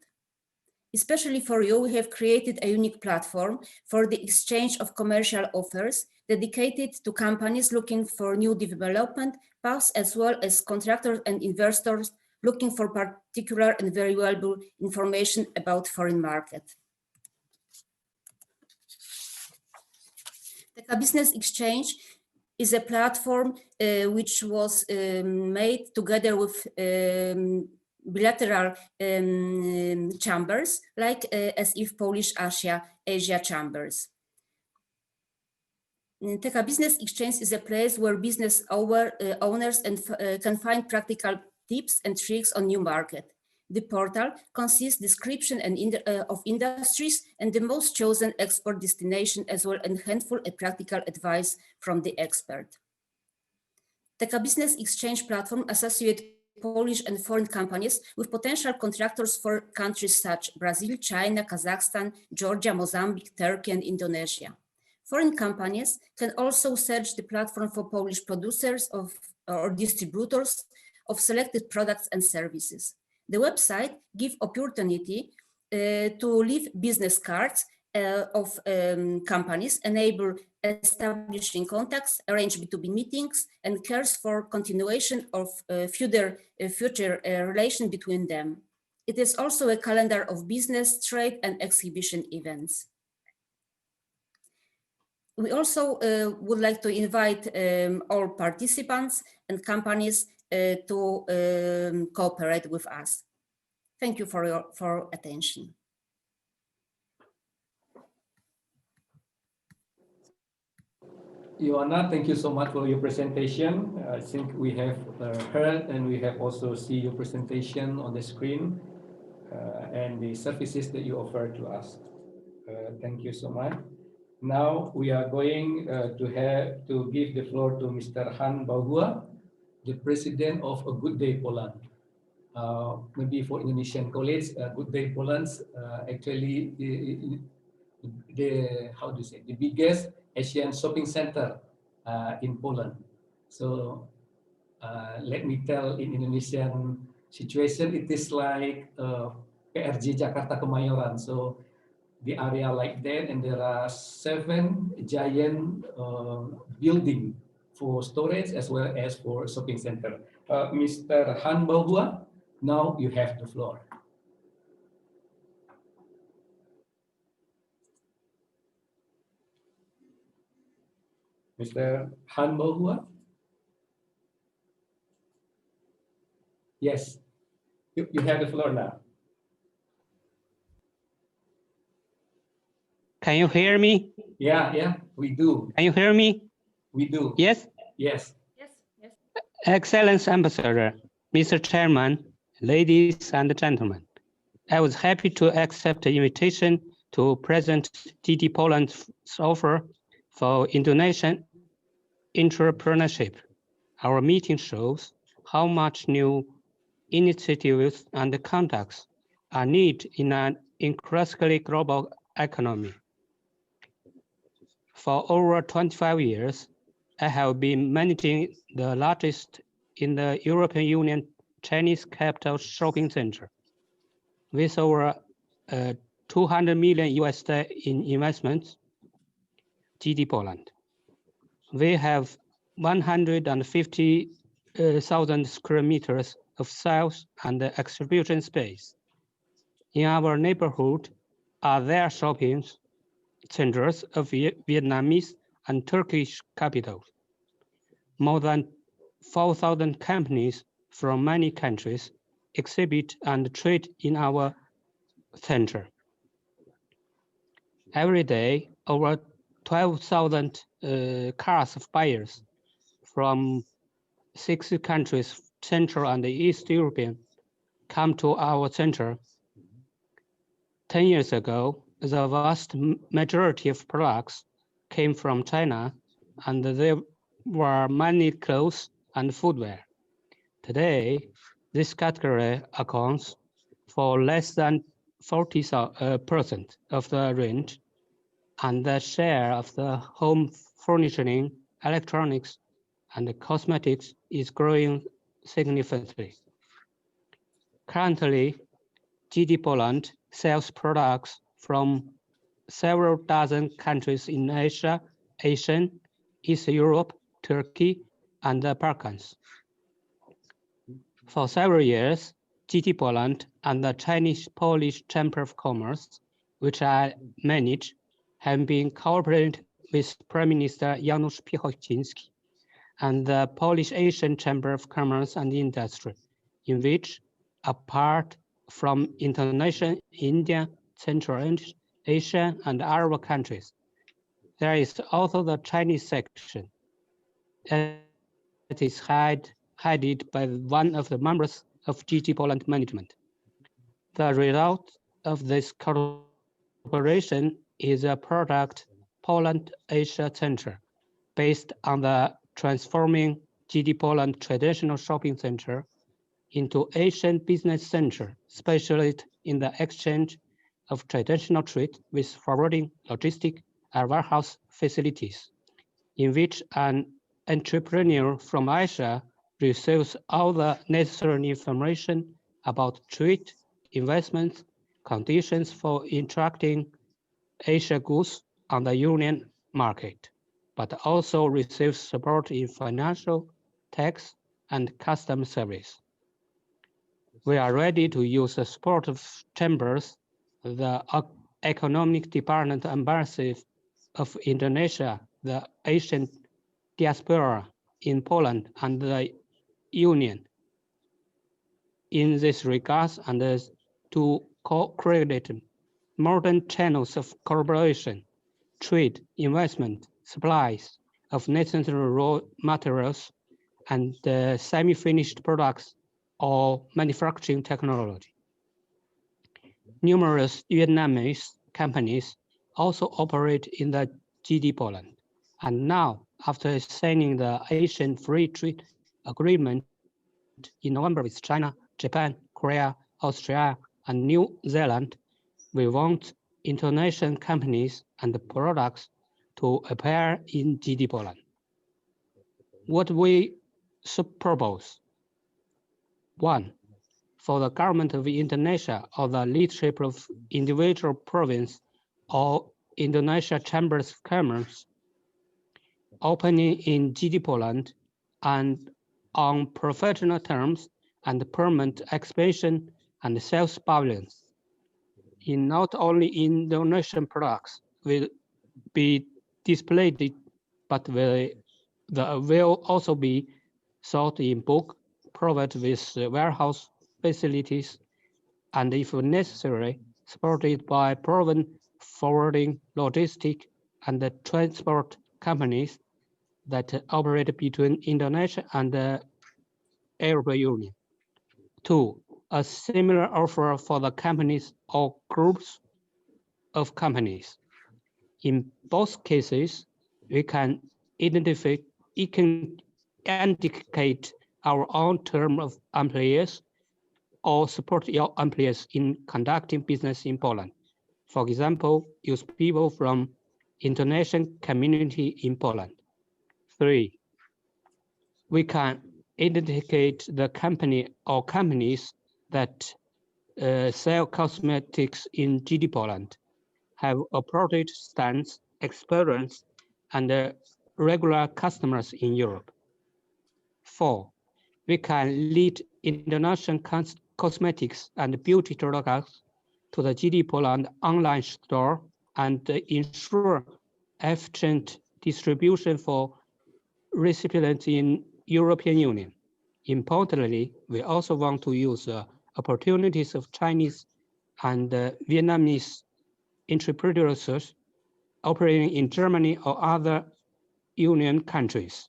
Especially for you, we have created a unique platform for the exchange of commercial offers dedicated to companies looking for new development paths, as well as contractors and investors looking for particular and very valuable information about foreign market. The Business Exchange is a platform which was made together with bilateral chambers, like as if Polish Asia chambers. Taka Business Exchange is a place where business owners can find practical tips and tricks on new market. The portal consists description of industries and the most chosen export destination, as well as a handful of practical advice from the expert. Taka Business Exchange platform associates Polish and foreign companies with potential contractors for countries such as Brazil, China, Kazakhstan, Georgia, Mozambique, Turkey, and Indonesia. Foreign companies can also search the platform for Polish producers or distributors of selected products and services. The website gives opportunity to leave business cards of companies, enable establishing contacts, arrange B2B meetings, and cares for continuation of future relation between them. It is also a calendar of business, trade, and exhibition events. We also would like to invite all participants and companies to cooperate with us. Thank you for your attention. Ioana, thank you so much for your presentation. I think we have heard and we have also seen your presentation on the screen and the services that you offer to us. Thank you so much. Now we are going to give the floor to Mr. Han Baohua, the president of A Good Day Poland. Maybe for Indonesian colleagues, Good Day Poland actually the biggest Asian shopping center in Poland. So let me tell in Indonesian situation, it is like PRJ Jakarta Kemayoran. So the area like that, and there are 7 giant buildings for storage as well as for shopping center. Mr. Han Baohua, now you have the floor. Mr. Han Baohua? Yes, you have the floor now. Can you hear me? Yeah, we do. Can you hear me? We do. Yes? Yes. Excellent Ambassador, Mr. Chairman, ladies and gentlemen. I was happy to accept the invitation to present DD Poland's offer for Indonesian entrepreneurship. Our meeting shows how much new initiatives and contacts are needed in an increasingly global economy. For over 25 years, I have been managing the largest in the European Union Chinese capital shopping center with over 200 million USD in investments, GD Poland. We have 150,000 square meters of sales and exhibition space. In our neighborhood are there shopping centers of Vietnamese and Turkish capitals. More than 4,000 companies from many countries exhibit and trade in our center. Every day, over 12,000 cars of buyers from 60 countries, Central and East European, come to our center. 10 years ago, the vast majority of products came from China, and there were many clothes and footwear. Today, this category accounts for less than 40% of the range, and the share of the home furnishing, electronics, and cosmetics is growing significantly. Currently, GD Poland sells products from several dozen countries in Asia, Asian, East Europe, Turkey, and the Balkans. For several years, GD Poland and the Chinese-Polish Chamber of Commerce, which I manage, have been cooperating with Prime Minister Janusz Piechociński and the Polish Asian Chamber of Commerce and Industry, in which, apart from Indonesia, India, Central Asia, and Arab countries, there is also the Chinese section that is headed by one of the members of GD Poland management. The result of this cooperation is a product Poland Asia Center, based on the transforming GD Poland traditional shopping center into Asian business center, specialized in the exchange of traditional trade with forwarding, logistic, and warehouse facilities, in which an entrepreneur from Asia receives all the necessary information about trade, investments, conditions for interacting Asia goods on the Union market, but also receives support in financial, tax, and customs service. We are ready to use the support of chambers, the Economic Department Embassy of Indonesia, the Asian diaspora in Poland, and the Union in this regard, and to co-create modern channels of collaboration, trade, investment, supplies of necessary raw materials, and semi-finished products or manufacturing technology. Numerous Vietnamese companies also operate in the GD Poland. And now, after signing the Asian Free Trade Agreement in November with China, Japan, Korea, Australia, and New Zealand, we want Indonesian companies and products to appear in GD Poland. What we propose: 1. For the government of Indonesia or the leadership of individual province or Indonesia Chambers of Commerce, opening in GD Poland and on professional terms and permanent expansion and sales pavilions in not only Indonesian products will be displayed, but will also be sold in bulk, provided with warehouse facilities, and if necessary, supported by proven forwarding, logistic, and transport companies that operate between Indonesia and the European Union. 2. A similar offer for the companies or groups of companies. In both cases, we can indicate our own term of employees or support your employees in conducting business in Poland. For example, use people from Indonesian community in Poland. 3. We can identify the company or companies that sell cosmetics in GD Poland, have appropriate stance, experience, and regular customers in Europe. 4. We can lead Indonesian cosmetics and beauty products to the GD Poland online store and ensure efficient distribution for recipients in European Union. Importantly, we also want to use the opportunities of Chinese and Vietnamese entrepreneurs operating in Germany or other Union countries.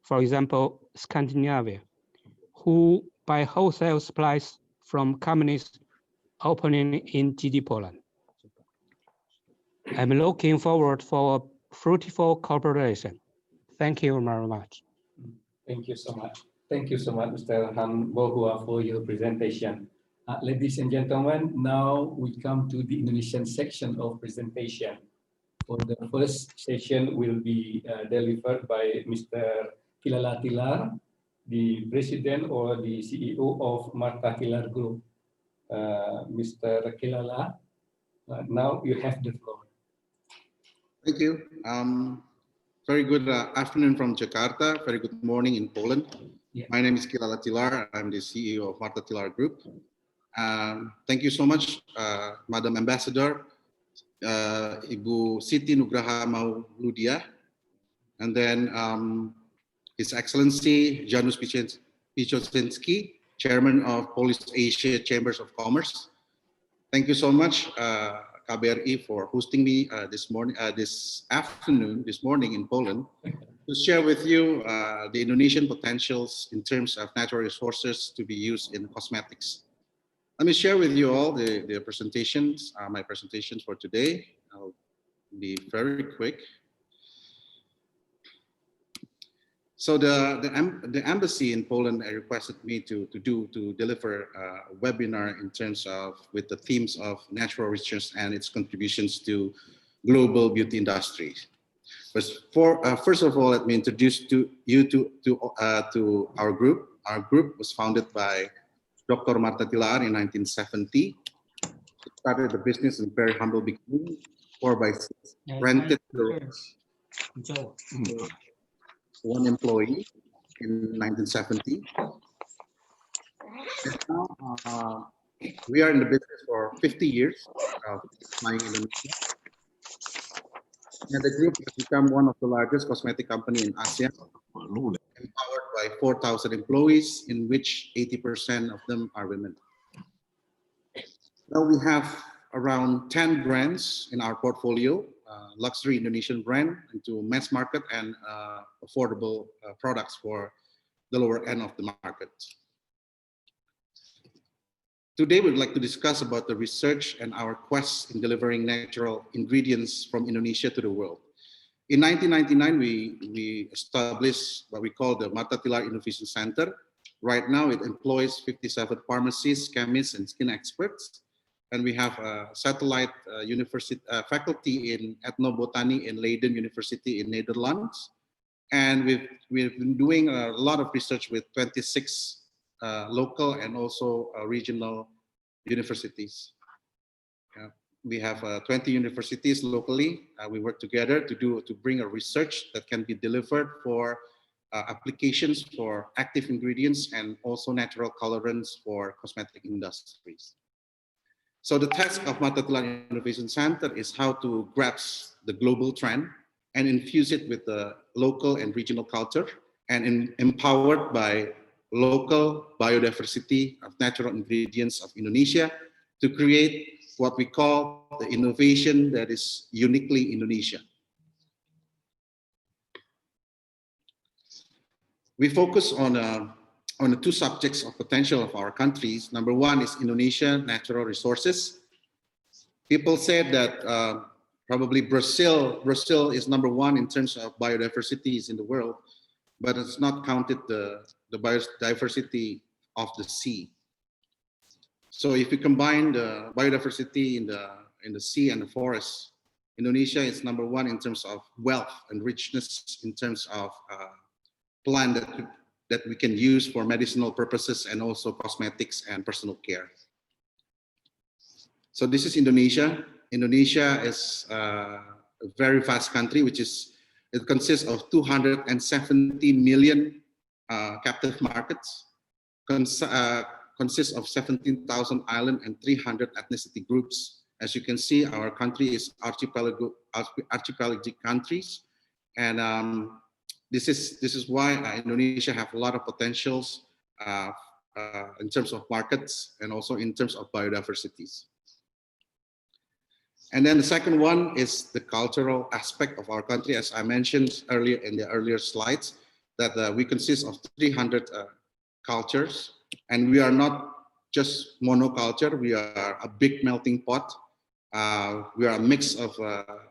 For example, Scandinavia, who buy wholesale supplies from companies opening in GD Poland. I'm looking forward for a fruitful cooperation. Thank you very much. Thank you so much. Thank you so much, Mr. Baohua, for your presentation. Ladies and gentlemen, now we come to the Indonesian section of presentation. For the first session will be delivered by Mr. Kilala Tilaar, the president or the CEO of Marta Tilaar Group. Mr. Kilala, now you have the floor. Thank you. Very good afternoon from Jakarta. Very good morning in Poland. Yeah. My name is Kilala Tilaar. I'm the CEO of Marta Tilaar Group. Thank you so much, Madam Ambassador, Ibu Siti Nugraha Mauludiah, and then His Excellency Janusz Piechociński, Chairman of Polish Asia Chambers of Commerce. Thank you so much, KBRI, for hosting me this morning in Poland to share with you the Indonesian potentials in terms of natural resources to be used in cosmetics. Let me share with you all the presentations, my presentations for today. I'll be very quick. So the embassy in Poland requested me to deliver a webinar in terms of with the themes of natural resources and its contributions to global beauty industry. But first of all, let me introduce you to our group. Our group was founded by Dr. Marta Tilaar in 1970. She started the business in very humble beginning, 4x6, rented the one employee in 1970. And now we are in the business for 50 years of flying in Indonesia. And the group has become one of the largest cosmetic company in ASEAN, empowered by 4,000 employees, in which 80% of them are women. Now we have around 10 brands in our portfolio, luxury Indonesian brand into mass market and affordable products for the lower end of the market. Today, we'd like to discuss about the research and our quest in delivering natural ingredients from Indonesia to the world. In 1999, we established what we call the Marta Tilaar Innovation Center. Right now, it employs 57 pharmacists, chemists, and skin experts. And we have a satellite university faculty in ethnobotany in Leiden University in Netherlands. And we've been doing a lot of research with 26 local and also regional universities. We have 20 universities locally. We work together to bring a research that can be delivered for applications for active ingredients and also natural colorants for cosmetic industries. So the task of Marta Tilaar Innovation Center is how to grasp the global trend and infuse it with the local and regional culture and empowered by local biodiversity of natural ingredients of Indonesia to create what we call the innovation that is uniquely Indonesian. We focus on the two subjects of potential of our countries. Number one is Indonesia natural resources. People said that probably Brazil is number one in terms of biodiversities in the world, but it's not counted the biodiversity of the sea. So if you combine the biodiversity in the sea and the forest, Indonesia is #1 in terms of wealth and richness, in terms of plant that we can use for medicinal purposes and also cosmetics and personal care. So this is Indonesia. Indonesia is a very vast country, it consists of 270 million captive markets, consists of 17,000 island and 300 ethnicity groups. As you can see, our country is archipelagic countries, and this is why Indonesia have a lot of potentials in terms of markets and also in terms of biodiversities. And then the second one is the cultural aspect of our country. As I mentioned earlier in the earlier slides, that we consist of 300 cultures, and we are not just monoculture. We are a big melting pot. We are a mix of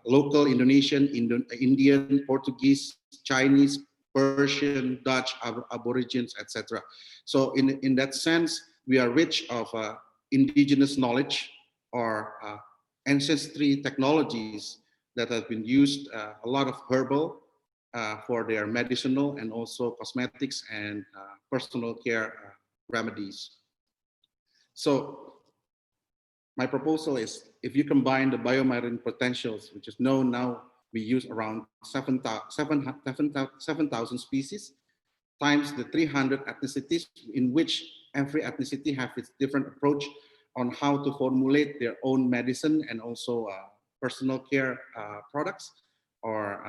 local Indonesian, Indian, Portuguese, Chinese, Persian, Dutch, Aborigines, etc. So in that sense, we are rich of indigenous knowledge or ancestry technologies that have been used, a lot of herbal for their medicinal and also cosmetics and personal care remedies. So my proposal is, if you combine the biomarine potentials, which is known now, we use around 7,000 species, times the 300 ethnicities, in which every ethnicity has its different approach on how to formulate their own medicine and also personal care products or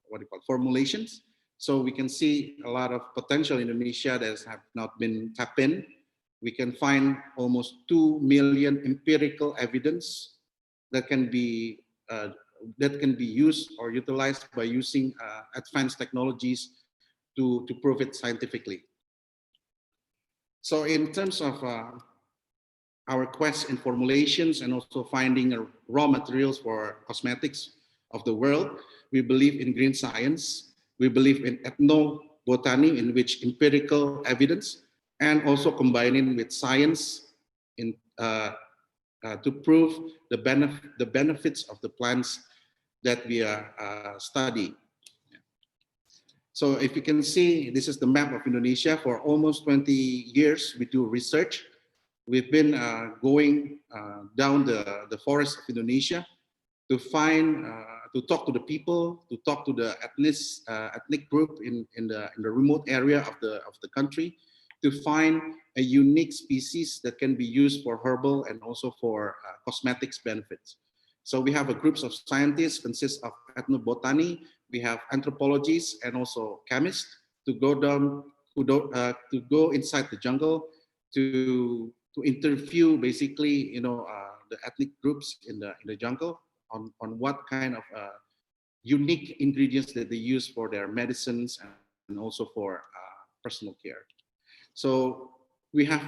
what do you call formulations. So we can see a lot of potential in Indonesia that have not been tapped in. We can find almost 2 million empirical evidence that can be used or utilized by using advanced technologies to prove it scientifically. So in terms of our quest in formulations and also finding raw materials for cosmetics of the world, we believe in green science. We believe in ethnobotany, in which empirical evidence and also combining with science to prove the benefits of the plants that we are studying. So if you can see, this is the map of Indonesia. For almost 20 years, we do research. We've been going down the forest of Indonesia to find, to talk to the people, to talk to the ethnic group in the remote area of the country, to find a unique species that can be used for herbal and also for cosmetics benefits. So we have a group of scientists consists of ethnobotany, we have anthropologists and also chemists to go down, to go inside the jungle to interview basically, the ethnic groups in the jungle on what kind of unique ingredients that they use for their medicines and also for personal care. So we have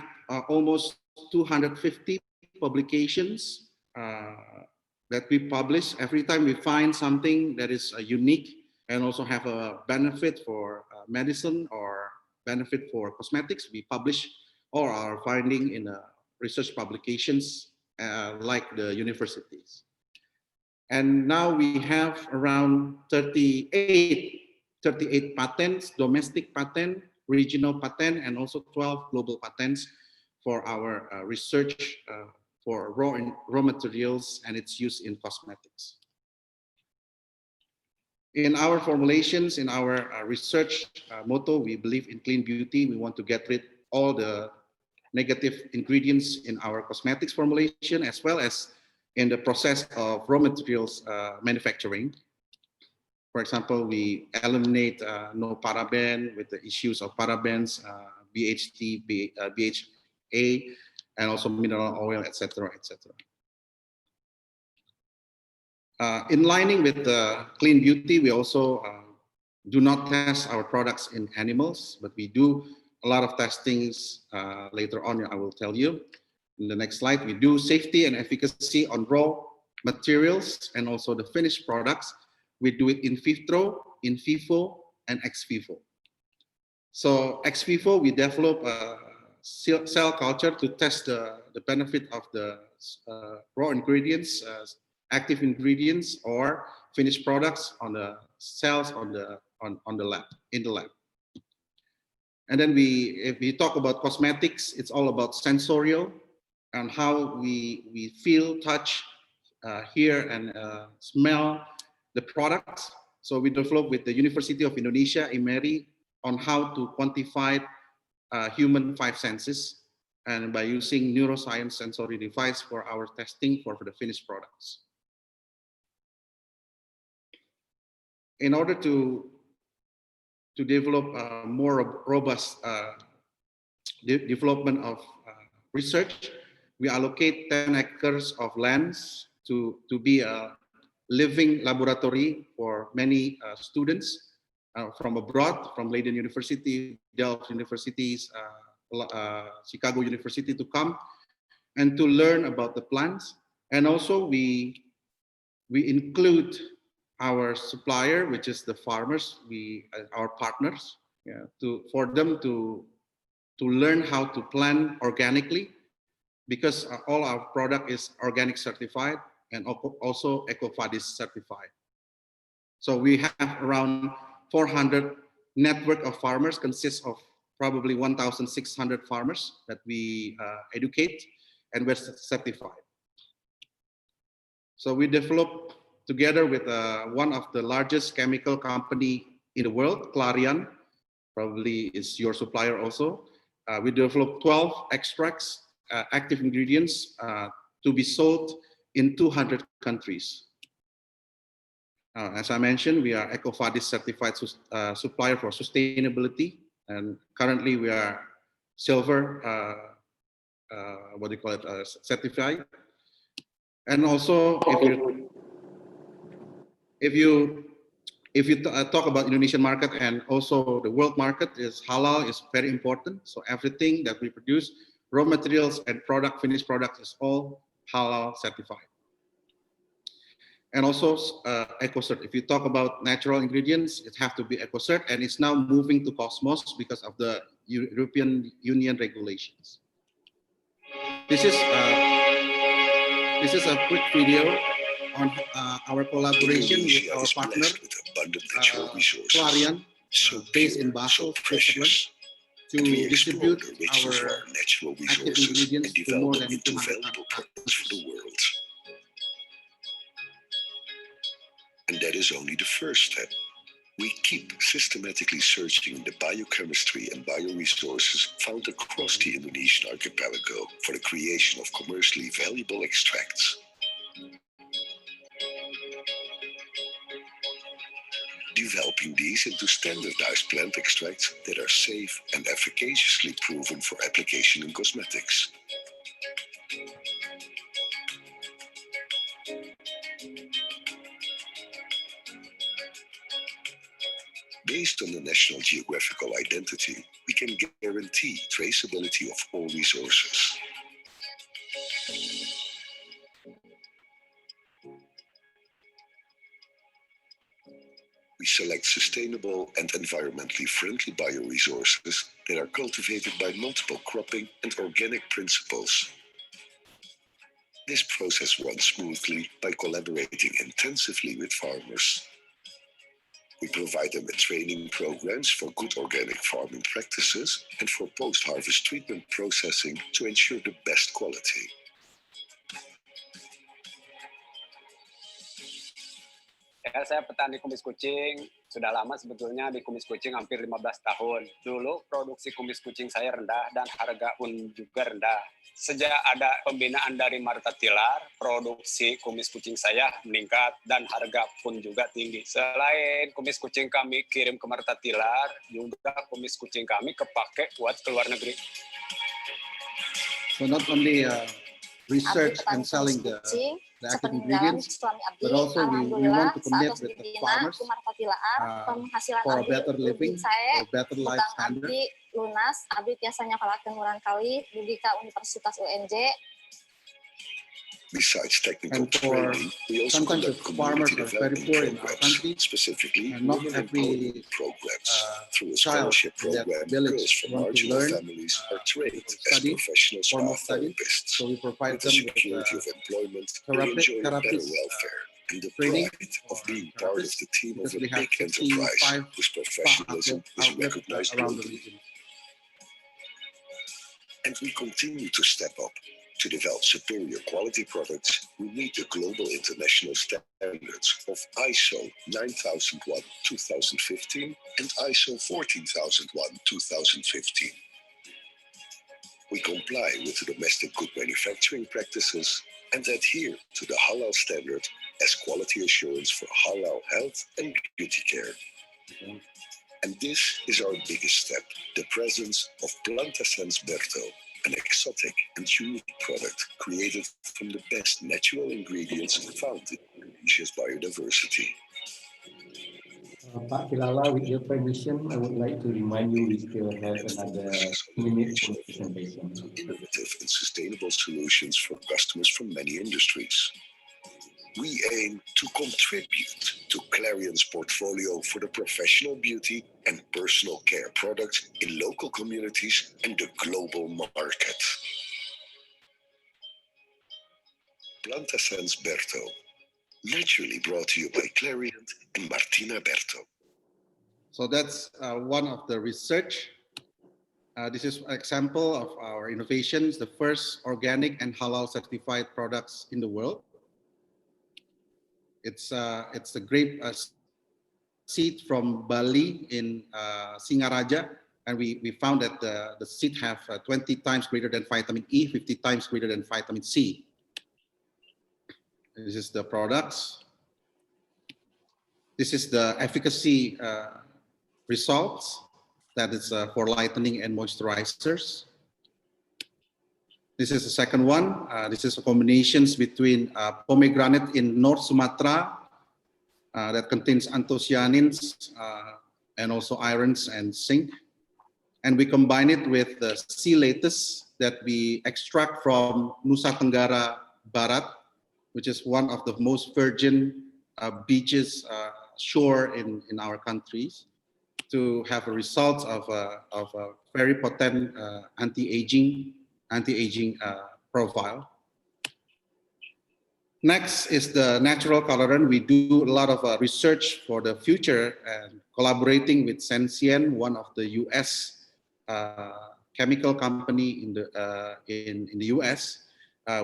almost 250 publications that we publish. Every time we find something that is unique and also have a benefit for medicine or benefit for cosmetics, we publish all our finding in research publications like the universities. And now we have around 38 patents, domestic patent, regional patent, and also 12 global patents for our research for raw materials and its use in cosmetics. In our formulations, in our research motto, we believe in clean beauty. We want to get rid of all the negative ingredients in our cosmetics formulation, as well as in the process of raw materials manufacturing. For example, we eliminate no paraben with the issues of parabens, BHT, BHA, and also mineral oil, etc., etc. In lining with clean beauty, we also do not test our products in animals, but we do a lot of testings later on. I will tell you in the next slide. We do safety and efficacy on raw materials and also the finished products. We do it in vitro, in vivo, and ex vivo. So ex vivo, we develop a cell culture to test the benefit of the raw ingredients active ingredients or finished products on the cells on the lab, in the lab. And then if we talk about cosmetics, it's all about sensorial and how we feel, touch, hear, and smell the products. So we developed with the University of Indonesia, IMERI, on how to quantify human five senses, and by using neuroscience sensory device for our testing for the finished products. In order to develop a more robust development of research, we allocate 10 acres of lands to be a living laboratory for many students from abroad, from Leiden University, Delft Universities, Chicago University, to come and to learn about the plants. And also we include our supplier, which is the farmers, our partners, for them to learn how to plant organically, because all our product is organic certified and also EcoVadis certified. So we have around 400 network of farmers, consists of probably 1,600 farmers that we educate and we're certified. So we developed together with one of the largest chemical company in the world, Clarion, probably is your supplier also. We developed 12 extracts, active ingredients to be sold in 200 countries. As I mentioned, we are EcoVadis certified supplier for sustainability, and currently we are silver, certified. And also, if you talk about Indonesian market and also the world market, is halal is very important. So everything that we produce, raw materials and finished product is all halal certified. And also EcoCert. If you talk about natural ingredients, it has to be EcoCert, and it's now moving to Cosmos because of the European Union regulations. This is a quick video on our collaboration with our partner, Clarion, based in Basel, Switzerland, to distribute our natural active resources ingredients and to more develop than them into 200 valuable products for the world. And that is only the first step. We keep systematically searching the biochemistry and bioresources found across the Indonesian archipelago for the creation of commercially valuable extracts. Developing these into standardized plant extracts that are safe and efficaciously proven for application in cosmetics. Based on the national geographical identity, we can guarantee traceability of all resources. We select sustainable and environmentally friendly bioresources that are cultivated by multiple cropping and organic principles. This process runs smoothly by collaborating intensively with farmers. We provide them with training programs for good organic farming practices and for post-harvest treatment processing to ensure the best quality. Ya, saya petani kumis kucing, sudah lama sebetulnya di kumis kucing hampir 15 tahun. Dulu produksi kumis kucing saya rendah dan harga pun juga rendah. Sejak ada pembinaan dari Marta Tilaar, produksi kumis kucing saya meningkat dan harga pun juga tinggi. Selain kumis kucing kami kirim ke Marta Tilaar, juga kumis kucing kami kepake buat ke luar negeri. So not only research and selling the active ingredients, but also we want to connect with the farmers for a better living, a better life standard. Lunas, abdi tiasanya kalakeun urang kali dugi ka Universitas UNJ. Besides technical And for training, we also sometimes the conduct farmers community are very development poor in our programs, country, specifically and not women every empowerment programs. Through a child scholarship in that program, village girls from want to marginal learn families are trained as study, professional spa formal study. therapists. So we provide With the them with security of employment, they enjoy a better therapist welfare and the training pride of being part of the team of because a we have big enterprise 55 whose spa professionalism is outlets recognized around the globally. region. And we continue to step up. To develop superior quality products, we meet the global international standards of ISO 9001-2015 and ISO 14001-2015. We comply with the domestic good manufacturing practices and adhere to the halal standard as quality assurance for halal health and beauty care. And this is our biggest step, the presence of Plantasense Berto, an exotic and unique product created from the best natural ingredients found in Indonesia's biodiversity. Pak Kilala, with your permission, I would like to remind you we still have another minute for presentation. Innovative and sustainable solutions for customers from many industries. We aim to contribute to Clarion's portfolio for the professional beauty and personal care products in local communities and the global market. Plantasense Berto, naturally brought to you by Clarion and Martina Berto. So that's one of the research. This is an example of our innovations, the first organic and halal certified products in the world. It's a grape seed from Bali in Singaraja, and we found that the seed have 20 times greater than vitamin E, 50 times greater than vitamin C. This is the products. This is the efficacy results. That is for lightening and moisturizers. This is the second one. This is a combinations between pomegranate in North Sumatra that contains anthocyanins and also irons and zinc. And we combine it with the sea lettuce that we extract from Nusa Tenggara Barat, which is one of the most virgin beaches shore in our countries, to have a result of a very potent anti-aging profile. Next is the natural colorant. We do a lot of research for the future and collaborating with Sensient, one of the US chemical company in the US.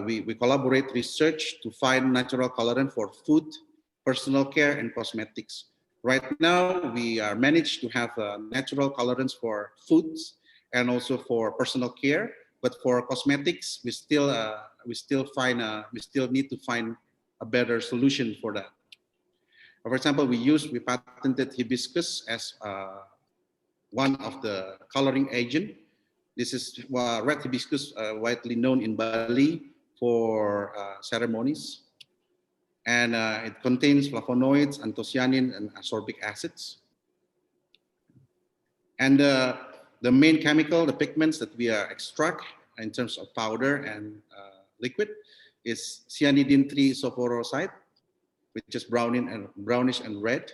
We collaborate research to find natural colorant for food, personal care, and cosmetics. Right now, we are managed to have natural colorants for foods and also for personal care. But for cosmetics, we still need to find a better solution for that. For example, we patented hibiscus as one of the coloring agent. This is red hibiscus, widely known in Bali for ceremonies. And it contains flavonoids, anthocyanin, and ascorbic acids. And the main chemical, the pigments that we extract in terms of powder and liquid is cyanidin 3 isoporosite, which is brownish and red.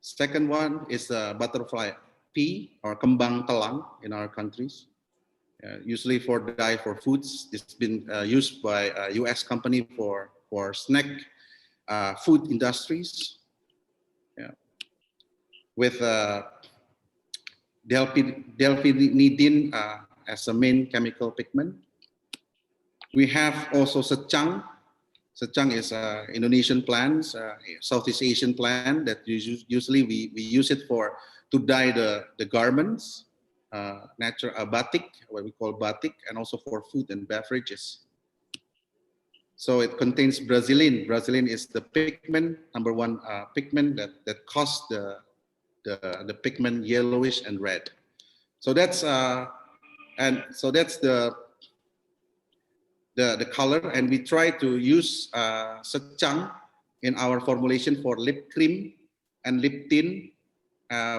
Second one is butterfly pea or kembang telang in our countries. Usually for dye for foods. It's been used by a US company for snack food industries. With delphinidin as a main chemical pigment. We have also secang. Secang is an Indonesian plant, Southeast Asian plant that usually we use it to dye the garments, natural batik, what we call batik, and also for food and beverages. So it contains brazilin. Brazilin is the pigment, number one pigment that causes the pigment yellowish and red. So that's the color, and we try to use secang in our formulation for lip cream and lip tint.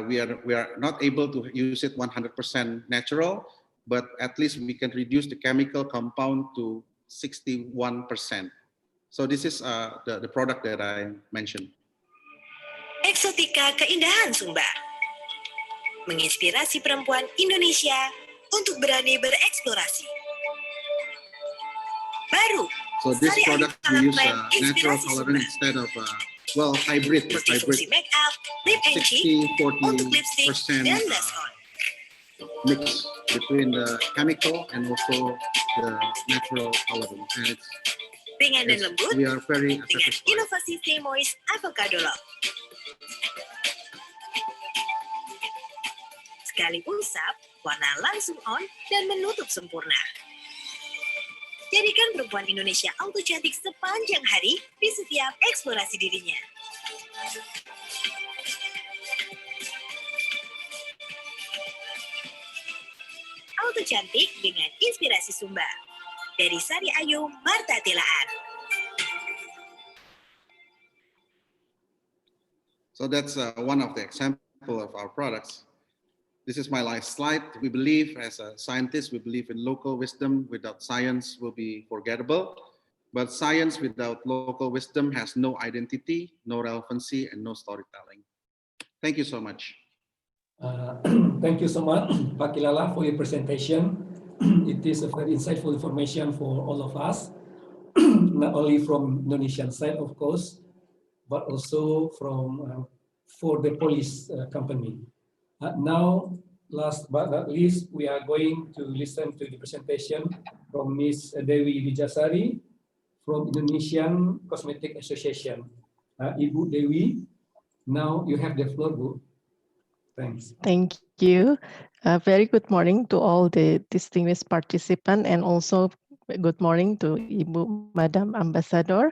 We are not able to use it 100% natural, but at least we can reduce the chemical compound to 61%. So this is the product that I mentioned. Eksotika keindahan Sumba menginspirasi perempuan Indonesia untuk berani bereksplorasi. Baru, so this Sari product we use natural colorant instead of hybrid. Multifungsi make up, lip and cheek, untuk lipstick dan blush on. Mix between the chemical and also the natural colorant. And ringan dan lembut we are very dengan inovasi Stay Moist Avocado Lock. Sekali usap, warna langsung on dan menutup sempurna. Jadikan perempuan Indonesia auto cantik sepanjang hari di setiap eksplorasi dirinya. Auto cantik dengan inspirasi Sumba. Dari Sari Ayu, Marta Tilaar. So that's one of the example of our products. This is my last slide. We believe, as a scientist, we believe in local wisdom. Without science will be forgettable. But science without local wisdom has no identity, no relevancy, and no storytelling. Thank you so much. Thank you so much, Pak Kilala, for your presentation. It is a very insightful information for all of us, not only from Indonesian side, of course, but also from for the Polish company. Now, last but not least, we are going to listen to the presentation from Ms. Dewi Sari from Indonesian Cosmetic Association. Ibu Dewi, now you have the floor, Bu. Thanks. Thank you. Very good morning to all the distinguished participants, and also good morning to Ibu Madam Ambassador.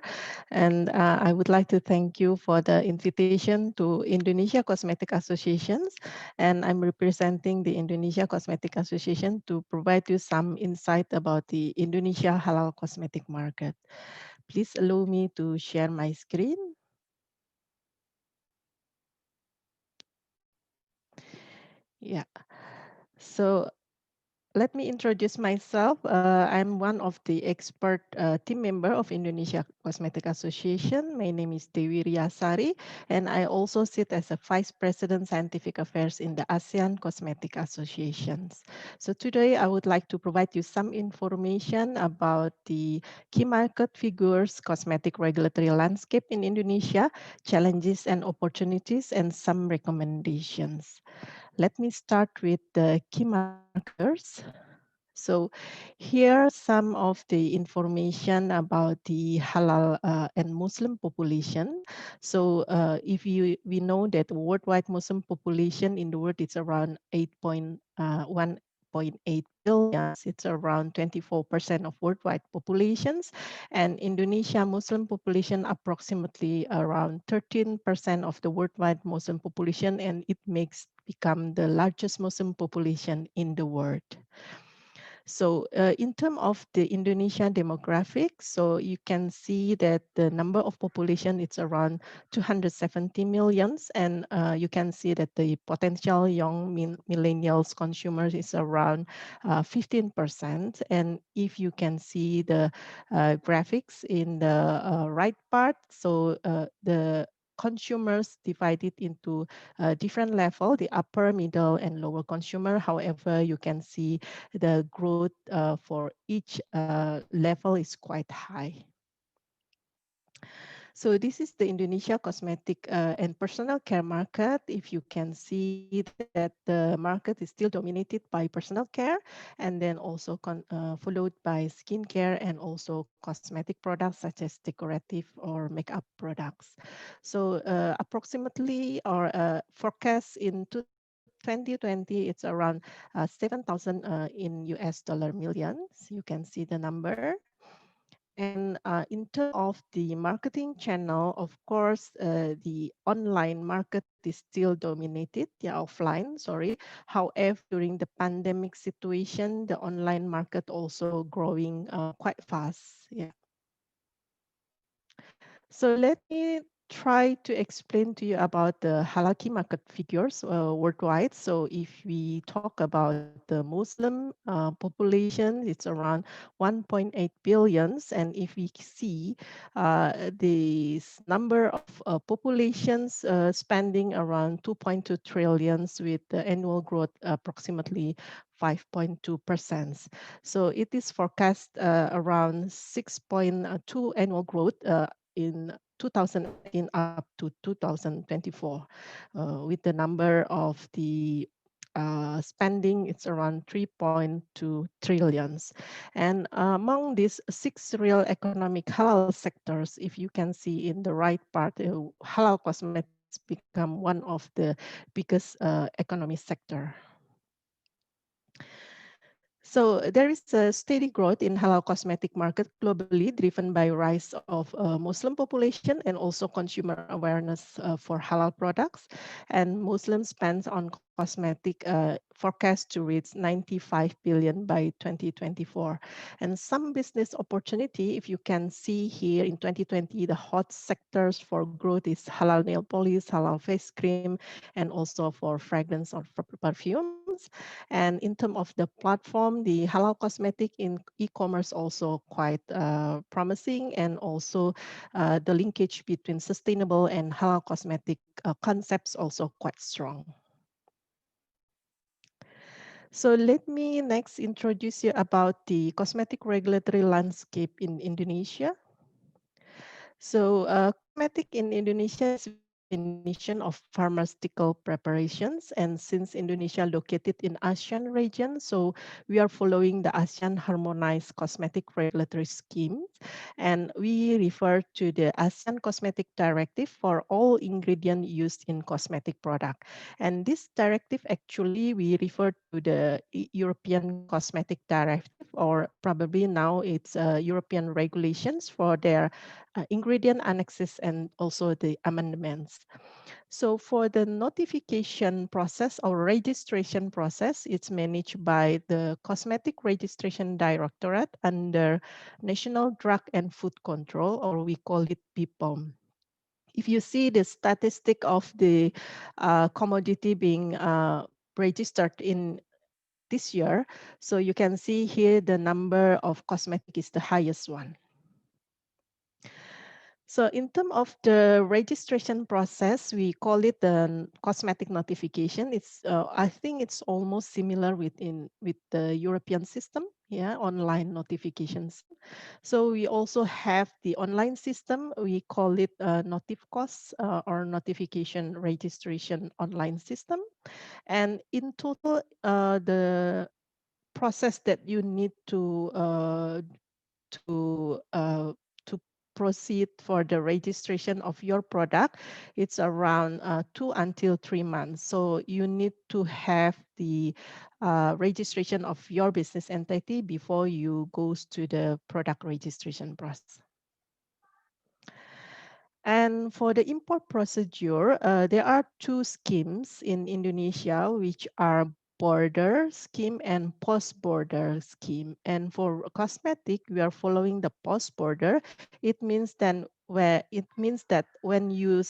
And I would like to thank you for the invitation to Indonesia Cosmetic Associations. And I'm representing the Indonesia Cosmetic Association to provide you some insight about the Indonesia halal cosmetic market. Please allow me to share my screen. Yeah, so let me introduce myself. I'm one of the expert team member of Indonesia Cosmetic Association. My name is Dewi Sari, and I also sit as a Vice President Scientific Affairs in the ASEAN Cosmetic Associations. So today I would like to provide you some information about the key market figures, cosmetic regulatory landscape in Indonesia, challenges and opportunities, and some recommendations. Let me start with the key markers. So here are some of the information about the halal and Muslim population. So we know that the worldwide Muslim population in the world is around 1.8 billion. It's around 24% of worldwide populations, and Indonesia Muslim population approximately around 13% of the worldwide Muslim population, and it become the largest Muslim population in the world. So in terms of the Indonesian demographics, so you can see that the number of population is around 270 millions, and you can see that the potential young millennials consumers is around 15%. And if you can see the graphics in the right part, so the consumers divided into different level, the upper, middle, and lower consumer. However, you can see the growth for each level is quite high. So this is the Indonesia cosmetic and personal care market. If you can see that the market is still dominated by personal care, and then also followed by skincare and also cosmetic products such as decorative or makeup products. So approximately our forecast in 2020, it's around 7,000 in US dollar millions. You can see the number. And in terms of the marketing channel, of course, the online market is still dominated, offline, sorry. However, during the pandemic situation, the online market also growing quite fast, So let me try to explain to you about the halal key market figures worldwide. So if we talk about the Muslim population, it's around 1.8 billions. And if we see this number of populations spending around 2.2 trillions with the annual growth approximately 5.2%. So it is forecast around 6.2 annual growth in 2018 up to 2024, with the number of the spending, it's around 3.2 trillions. And among these 6 real economic halal sectors, if you can see in the right part, halal cosmetics become one of the biggest economic sector. So there is a steady growth in halal cosmetic market globally, driven by rise of Muslim population and also consumer awareness for halal products. And Muslim spends on cosmetic forecast to reach 95 billion by 2024. And some business opportunity, if you can see here in 2020, the hot sectors for growth is halal nail polish, halal face cream, and also for fragrance or for perfumes. And in terms of the platform, the halal cosmetic in e-commerce also quite promising, and also the linkage between sustainable and halal cosmetic concepts also quite strong. So let me next introduce you about the cosmetic regulatory landscape in Indonesia. So cosmetic in Indonesia is definition of pharmaceutical preparations, and since Indonesia located in ASEAN region, so we are following the ASEAN harmonized cosmetic regulatory scheme, and we refer to the ASEAN Cosmetic Directive for all ingredients used in cosmetic product. And this directive actually we refer to the European Cosmetic Directive, or probably now it's European regulations for their ingredient annexes and also the amendments. So for the notification process or registration process, it's managed by the Cosmetic Registration Directorate under National Drug and Food Control, or we call it PPOM. If you see the statistic of the commodity being registered in this year, so you can see here the number of cosmetic is the highest one. So in terms of the registration process, we call it the cosmetic notification. It's I think it's almost similar with the European system, yeah, online notifications. So we also have the online system. We call it Notifcos or notification registration online system. And in total, the process that you need to proceed for the registration of your product, it's around 2 until 3 months. So you need to have the registration of your business entity before you goes to the product registration process. And for the import procedure, there are 2 schemes in Indonesia, which are border scheme and post-border scheme. And for cosmetic, we are following the post-border. It means that when you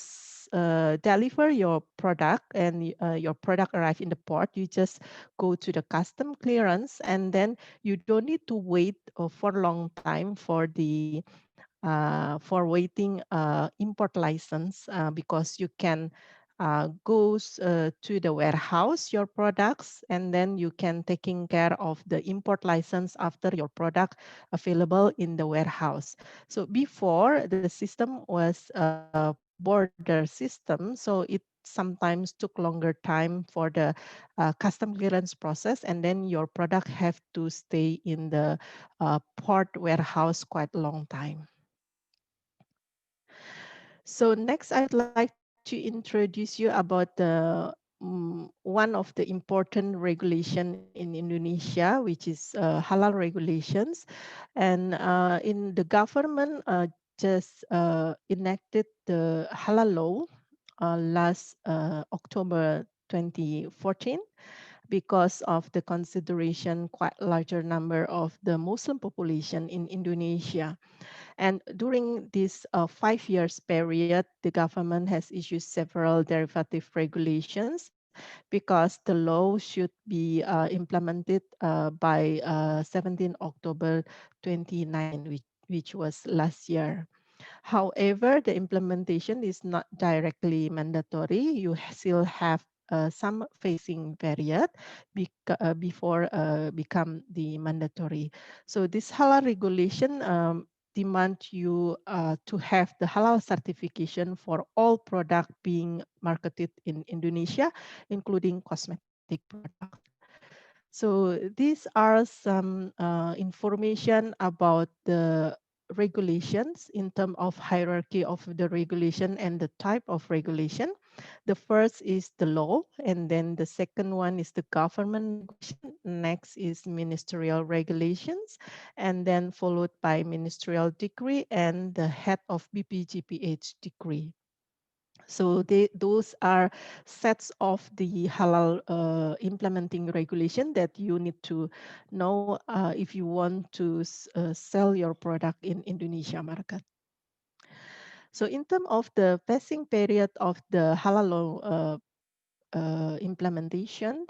deliver your product and your product arrive in the port, you just go to the custom clearance, and then you don't need to wait for a long time for the for waiting import license, because you can go to the warehouse your products, and then you can taking care of the import license after your product available in the warehouse. So before, the system was a border system, so it sometimes took longer time for the custom clearance process, and then your product have to stay in the port warehouse quite a long time. So next, I'd like to introduce you about the one of the important regulation in Indonesia, which is halal regulations. And in the government just enacted the halal law last October 2014. because of the consideration quite larger number of the Muslim population in Indonesia. And during this 5 years period, the government has issued several derivative regulations because the law should be implemented by 17 October 2019, which was last year. However, the implementation is not directly mandatory. You still have some phasing period before become the mandatory. So this halal regulation demand you to have the halal certification for all product being marketed in Indonesia, including cosmetic products. So these are some information about the regulations in terms of hierarchy of the regulation and the type of regulation. The first is the law, and then the second one is the government regulation. Next is ministerial regulations, and then followed by ministerial decree and the head of BPGPH decree. So those are sets of the halal implementing regulation that you need to know if you want to sell your product in Indonesia market. So in terms of the passing period of the halal law implementation,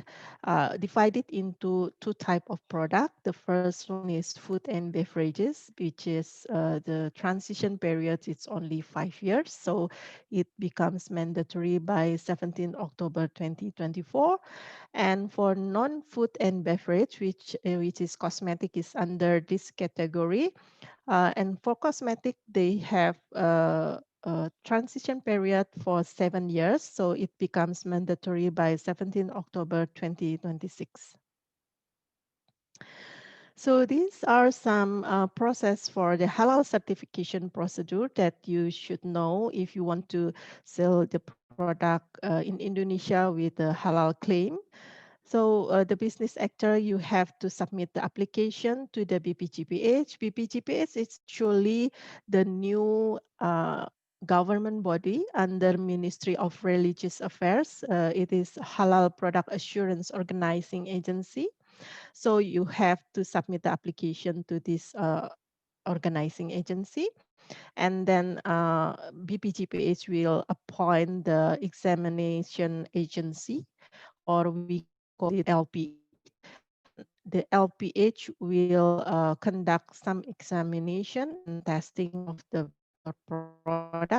divided into two type of product. The first one is food and beverages, which is the transition period. It's only 5 years, so it becomes mandatory by 17 October 2024. And for non-food and beverage, which is cosmetic, is under this category. And for cosmetic, they have transition period for 7 years, so it becomes mandatory by 17 October 2026. So these are some process for the halal certification procedure that you should know if you want to sell the product in Indonesia with a halal claim. So the business actor, you have to submit the application to the BPGPH. BPGPH is actually the new government body under Ministry of Religious Affairs. It is Halal Product Assurance Organizing Agency. So you have to submit the application to this organizing agency. And then BPGPH will appoint the examination agency, or we call it LP. The LPH will conduct some examination and testing of the product.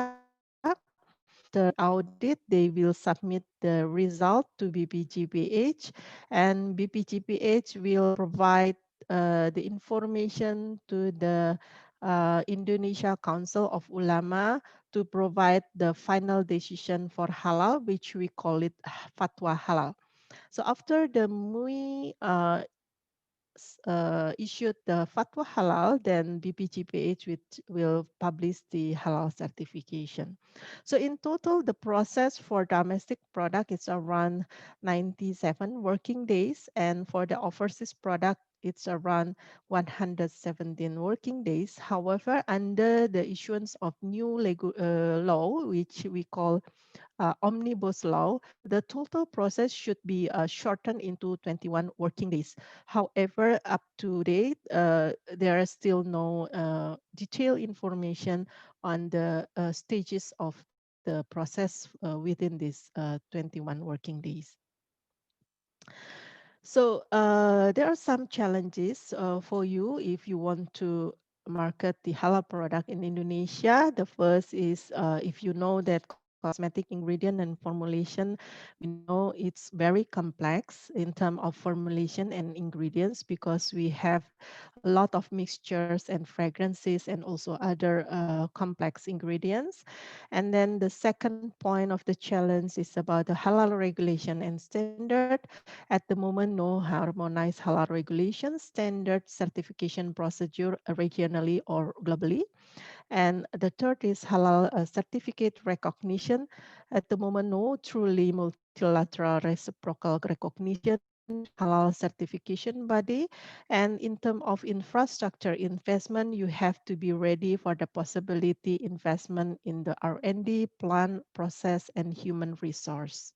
After audit, they will submit the result to BPGPH, and BPGPH will provide the information to the Indonesia Council of Ulama to provide the final decision for halal, which we call it fatwa halal. So after the MUI issued the fatwa halal, then BPGPH will publish the halal certification. So in total, the process for domestic product is around 97 working days, and for the overseas product, it's around 117 working days. However, under the issuance of new law, which we call omnibus law, the total process should be shortened into 21 working days. However, up to date, there is still no detailed information on the stages of the process within these 21 working days. So there are some challenges for you if you want to market the halal product in Indonesia. The first is if you know that cosmetic ingredient and formulation, we know it's very complex in terms of formulation and ingredients, because we have a lot of mixtures and fragrances and also other complex ingredients. And then the second point of the challenge is about the halal regulation and standard. At the moment, no harmonized halal regulation, standard certification procedure regionally or globally. And the third is halal certificate recognition. At the moment, no truly multilateral reciprocal recognition, halal certification body. And in terms of infrastructure investment, you have to be ready for the possibility investment in the R&D, plan, process, and human resource.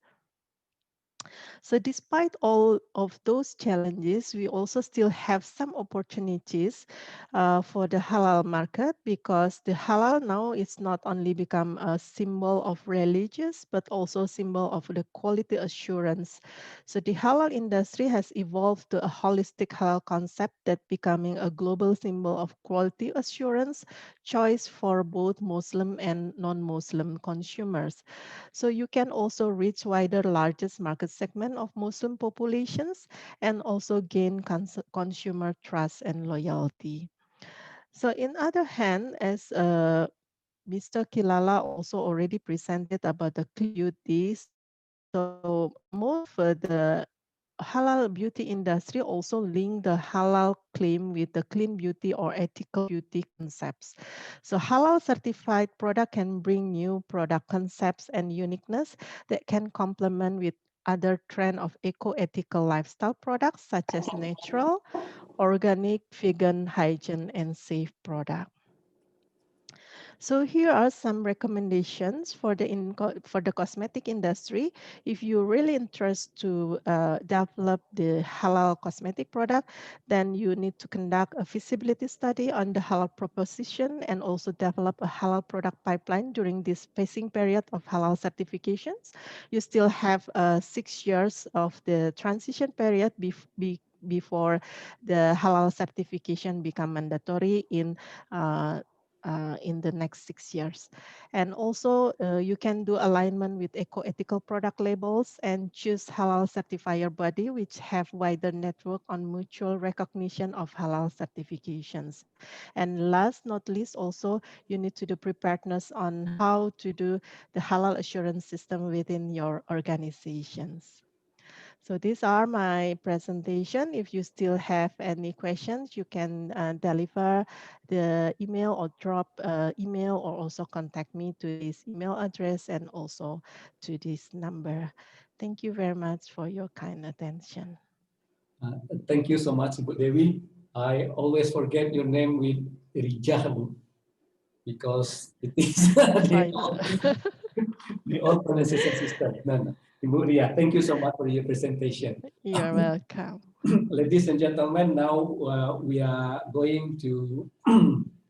So despite all of those challenges, we also still have some opportunities for the halal market, because the halal now is not only become a symbol of religious, but also symbol of the quality assurance. So the halal industry has evolved to a holistic halal concept that becoming a global symbol of quality assurance, choice for both Muslim and non-Muslim consumers. So you can also reach wider, largest market segment of Muslim populations and also gain consumer trust and loyalty. So in other hand, as Mr. Kilala also already presented about the clean beauty, so most of the halal beauty industry also link the halal claim with the clean beauty or ethical beauty concepts. So halal certified product can bring new product concepts and uniqueness that can complement with other trend of eco-ethical lifestyle products such as natural, organic, vegan, hygiene, and safe product. So here are some recommendations for the cosmetic industry. If you're really interested to develop the halal cosmetic product, then you need to conduct a feasibility study on the halal proposition and also develop a halal product pipeline during this phasing period of halal certifications. You still have 6 years of the transition period before the halal certification become mandatory in the next 6 years. And also you can do alignment with eco-ethical product labels and choose halal certifier body which have wider network on mutual recognition of halal certifications. And last not least, also you need to do preparedness on how to do the halal assurance system within your organizations. So these are my presentation. If you still have any questions, you can deliver the email or drop email or also contact me to this email address and also to this number. Thank you very much for your kind attention. Thank you so much, Bu Dewi. I always forget your name with Rijah, because it is the old pronunciation system. No. Ibu Ria, thank you so much for your presentation. You're welcome. Ladies and gentlemen, now we are going to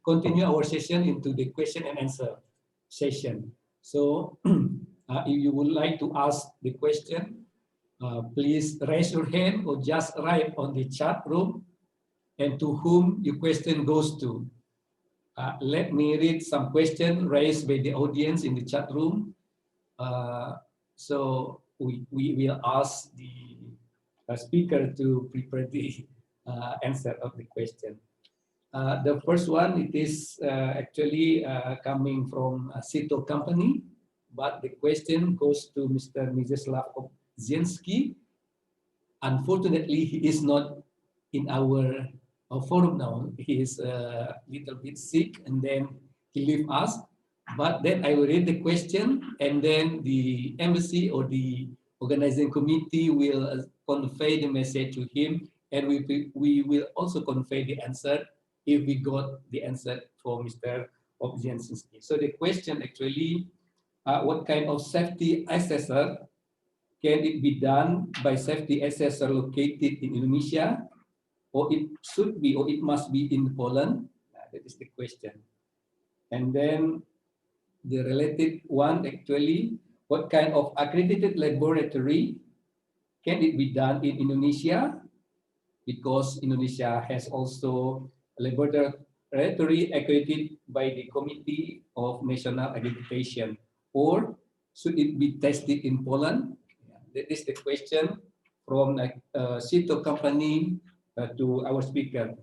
continue our session into the question and answer session. So if you would like to ask the question, please raise your hand or just write on the chat room and to whom your question goes to. Let me read some questions raised by the audience in the chat room. So we will ask the speaker to prepare the answer of the question. The first one, it is actually coming from a Sito company, but the question goes to Mr. Mieczysław Obiedziński. Unfortunately, he is not in our forum now. He is a little bit sick and then he left us. But then I will read the question and then the embassy or the organizing committee will convey the message to him, and we will also convey the answer if we got the answer for Mr. Obiedziński. So the question actually, what kind of safety assessor can it be done by safety assessor located in Indonesia, or it should be, or it must be in Poland? That is the question. And then the related one actually, what kind of accredited laboratory can it be done in Indonesia? Because Indonesia has also a laboratory accredited by the Committee of National Accreditation, or should it be tested in Poland? That is the question from Sito company to our speaker.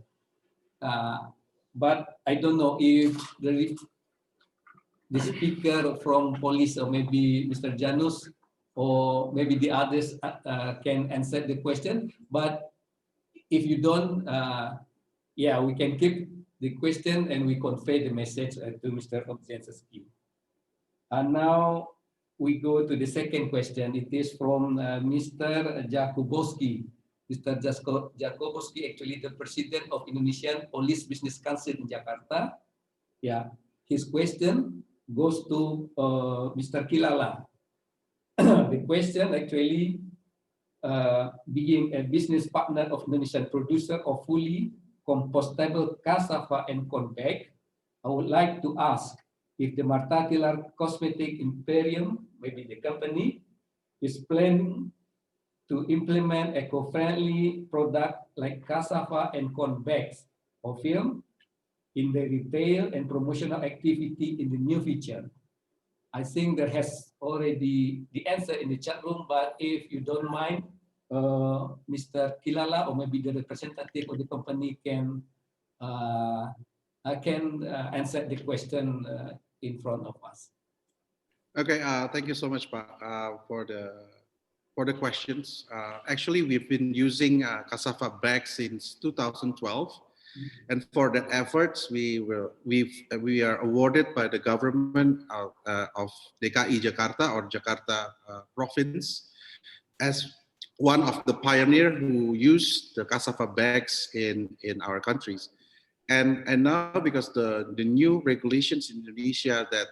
But I don't know if the speaker from police or maybe Mr. Janusz or maybe the others can answer the question. But if you don't, yeah, we can keep the question and we convey the message to Mr. Obiedziński. And now we go to the second question. It is from Mr. Jakubowski. Mr. Jakubowski, actually the president of Indonesian Police Business Council in Jakarta. Yeah, his question goes to Mr. Kilala. The question actually, being a business partner of Indonesian producer of fully compostable cassava and corn bag, I would like to ask if the Marta Tilaar Cosmetic Imperium, maybe the company, is planning to implement eco-friendly product like cassava and corn bags or film in the retail and promotional activity in the near future. I think there has already the answer in the chat room, but if you don't mind, Mr. Kilala or maybe the representative of the company can answer the question in front of us. Okay, thank you so much, Pa, for the questions. Actually, we've been using cassava bags since 2012, and for the efforts, we are awarded by the government of DKI Jakarta or Jakarta province as one of the pioneer who used the cassava bags in our countries. And now, because the new regulations in Indonesia that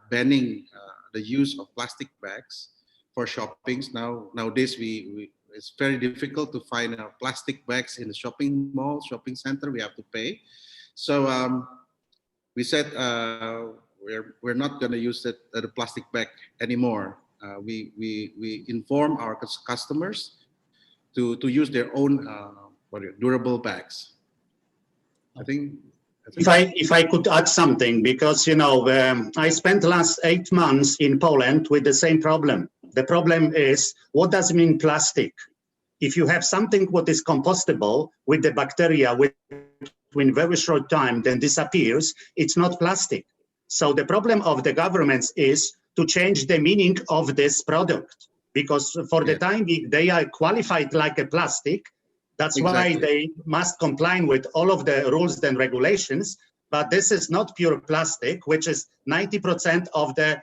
banning the use of plastic bags for shoppings, nowadays it's very difficult to find plastic bags in the shopping mall, shopping center. We have to pay. So we said we're not going to use the plastic bag anymore. We inform our customers to use their own durable bags. I think. If I could add something, because I spent the last 8 months in Poland with the same problem. The problem is, what does it mean plastic? If you have something what is compostable with the bacteria within very short time then disappears, it's not plastic. So the problem of the governments is to change the meaning of this product, because for the time being they are qualified like a plastic. That's why they must comply with all of the rules and regulations, but this is not pure plastic, which is 90% of the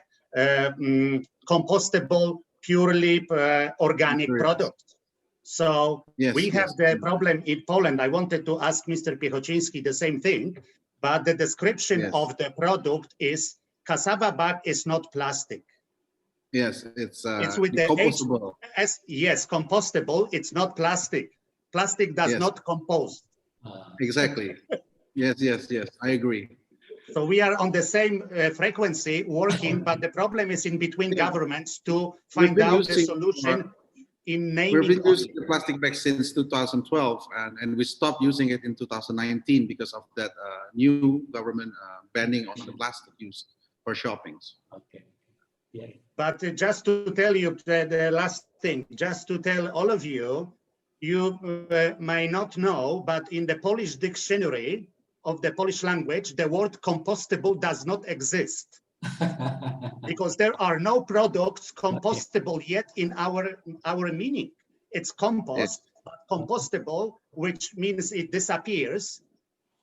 compostable, purely organic product. So we have the problem in Poland. I wanted to ask Mr. Piechociński the same thing, but the description of the product is cassava bag is not plastic. Yes, it's with the compostable. Yes, compostable. It's not plastic. Plastic does not compose. Exactly. Yes. I agree. So we are on the same frequency working, but the problem is in between governments to find out the solution in naming. We've been using the plastic bag since 2012, and we stopped using it in 2019 because of that new government banning on the plastic use for shoppings. Okay. Yeah. But just to tell you the last thing, just to tell all of you, you may not know, but in the Polish dictionary of the Polish language, the word compostable does not exist. Because there are no products compostable yet in our meaning. It's compost, but compostable, which means it disappears,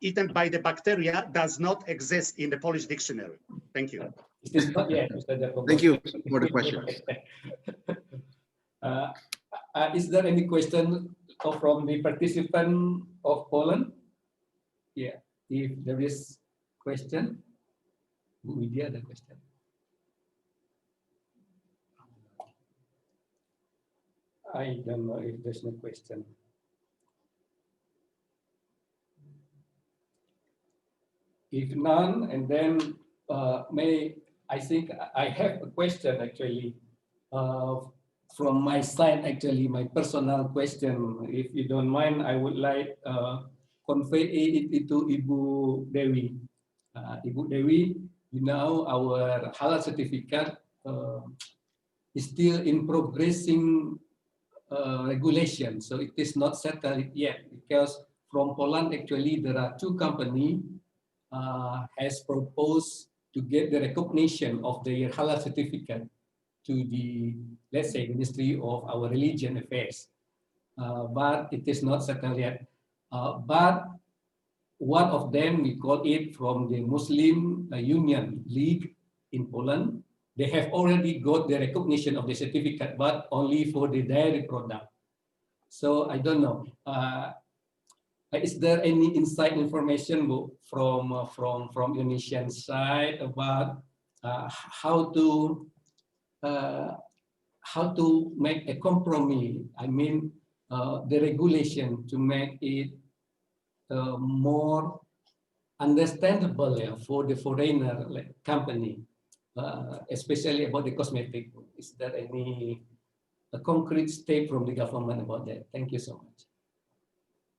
eaten by the bacteria, does not exist in the Polish dictionary. Thank you. Thank you for the question. Is there any question from the participant of Poland? Yeah, if there is question, we hear the question. I don't know if there's no question. If none, and then I think I have a question actually. From my side, actually, my personal question, if you don't mind, I would like convey it to Ibu Dewi. Ibu Dewi, our halal certificate is still in progressing regulation, so it is not settled yet. Because from Poland, actually, there are 2 companies has proposed to get the recognition of their halal certificate to the, let's say, Ministry of our Religion Affairs, but it is not settled yet. But one of them, we call it from the Muslim Union League in Poland. They have already got the recognition of the certificate, but only for the dairy product. So I don't know. Is there any inside information from Indonesian side about how how to make a compromise. I mean, the regulation to make it more understandable for the foreigner company, especially about the cosmetic. Is there any concrete step from the government about that? Thank you so much.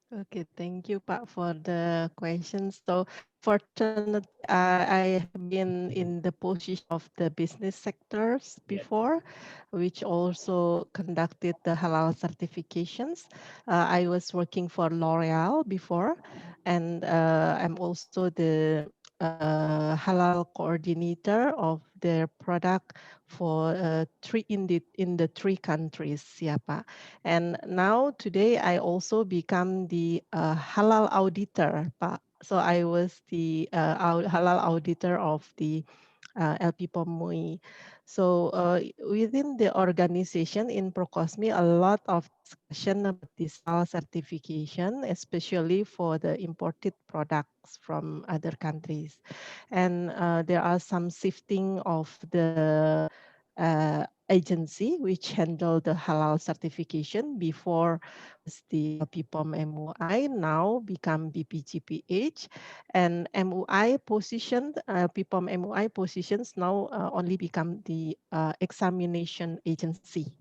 Okay, thank you, Pak, for the questions. So, fortunately, I have been in the position of the business sectors before, which also conducted the halal certifications. I was working for L'Oreal before, and I'm also the halal coordinator of their product for in the 3 countries, ya Pak. And now today I also become the halal auditor, Pak. So I was the halal auditor of the LP POM MUI. So within the organization in Procosme, a lot of discussion about this halal certification, especially for the imported products from other countries. And there are some shifting of the agency which handle the halal certification. Before was the PPOM MUI, now become BPGPH, and MUI positioned, PPOM MUI positions now only become the examination agency.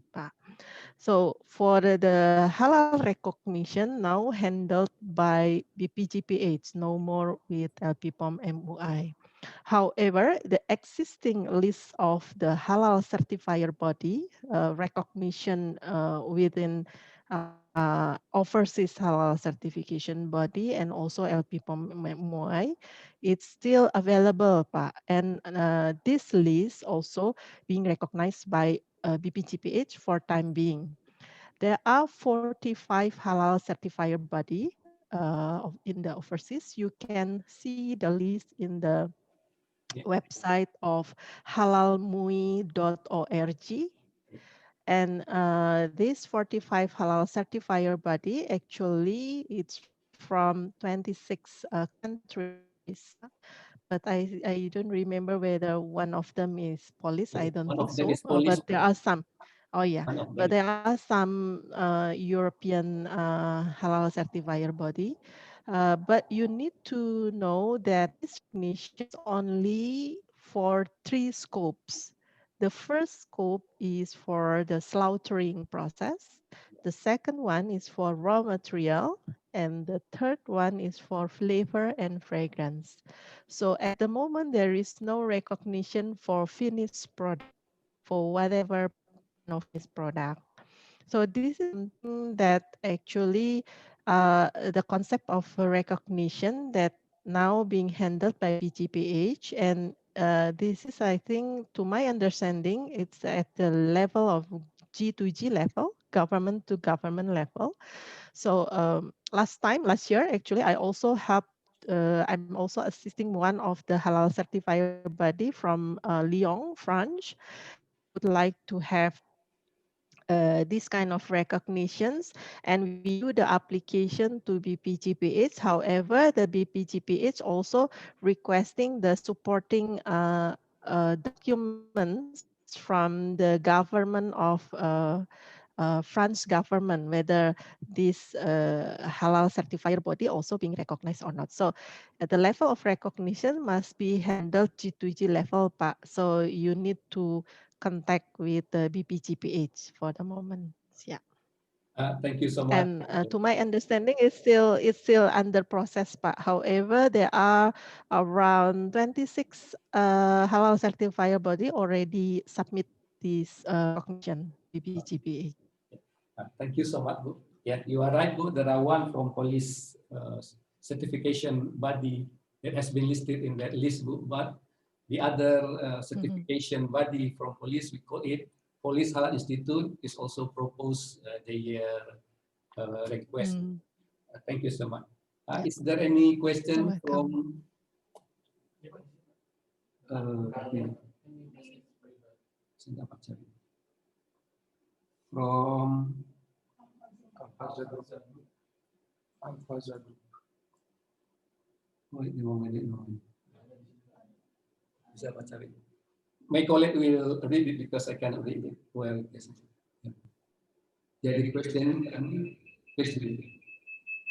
So for the halal recognition now handled by BPGPH, no more with PPOM MUI. However, the existing list of the halal certifier body recognition within overseas halal certification body and also LPPOM MUI, it's still available, Pak. And this list also being recognized by BPGPH for time being. There are 45 halal certifier body in the overseas. You can see the list in the website of halalmui.org. And this 45 halal certifier body, actually, it's from 26 countries. But I don't remember whether one of them is police. I don't think so. But there are some. Oh yeah, but there are some European halal certifier body. But you need to know that this recognition is only for 3 scopes. The first scope is for the slaughtering process. The second one is for raw material. And the third one is for flavor and fragrance. So at the moment, there is no recognition for finished product, for whatever finished product. So this is something that actually the concept of recognition that now being handled by BGPH, and this is, I think, to my understanding, it's at the level of G2G level, government to government level. So last year, actually, I also helped. I'm also assisting one of the halal certifier body from Lyon, France. Would like to have this kind of recognitions, and we do the application to BPGPH. However, the BPGPH also requesting the supporting documents from the government of France government, whether this halal certifier body also being recognized or not. So at the level of recognition must be handled G2G level, Pak. So you need to contact with the BPGPH for the moment. Yeah. Thank you so much. And to my understanding, it's still under process, Pak. However, there are around 26 halal certifier body already submit this recognition BPGPH. Thank you so much, Bu. Yeah, you are right, Bu. There are one from police certification body that has been listed in that list, Bu. But the other certification body from police, we call it Police Halal Institute, is also proposed their request. Thank you so much. Is there any question from? From bisa baca. My colleague will read it because I cannot read it well. Yes. The question, please read it.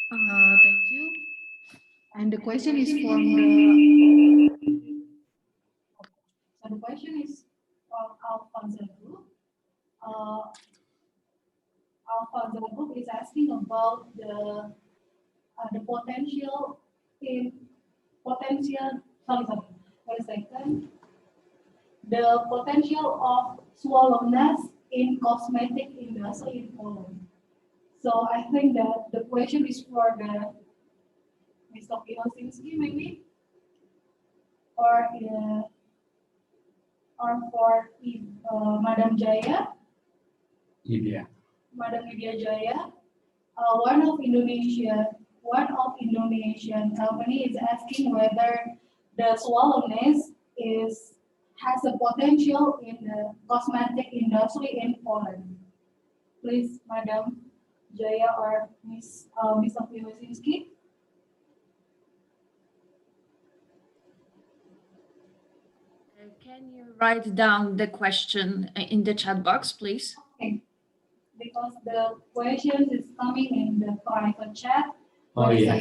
Thank you. And the question is from the. So the question is from Alfonso Group. Alfonso Group is asking about the potential in potential. Sorry, wait a second. The potential of swallowness in cosmetic industry in Poland. So I think that the question is for the Mr. Piechociński maybe, or for Madam Ziaja. Lidia. Madam Lidia Ziaja. One of Indonesian company is asking whether the swallowness has a potential in the cosmetic industry in Poland. Please, Madam Ziaja or Mr. Piechociński. Can you write down the question in the chat box, please? Okay. Because the question is coming in the private chat. Oh yeah.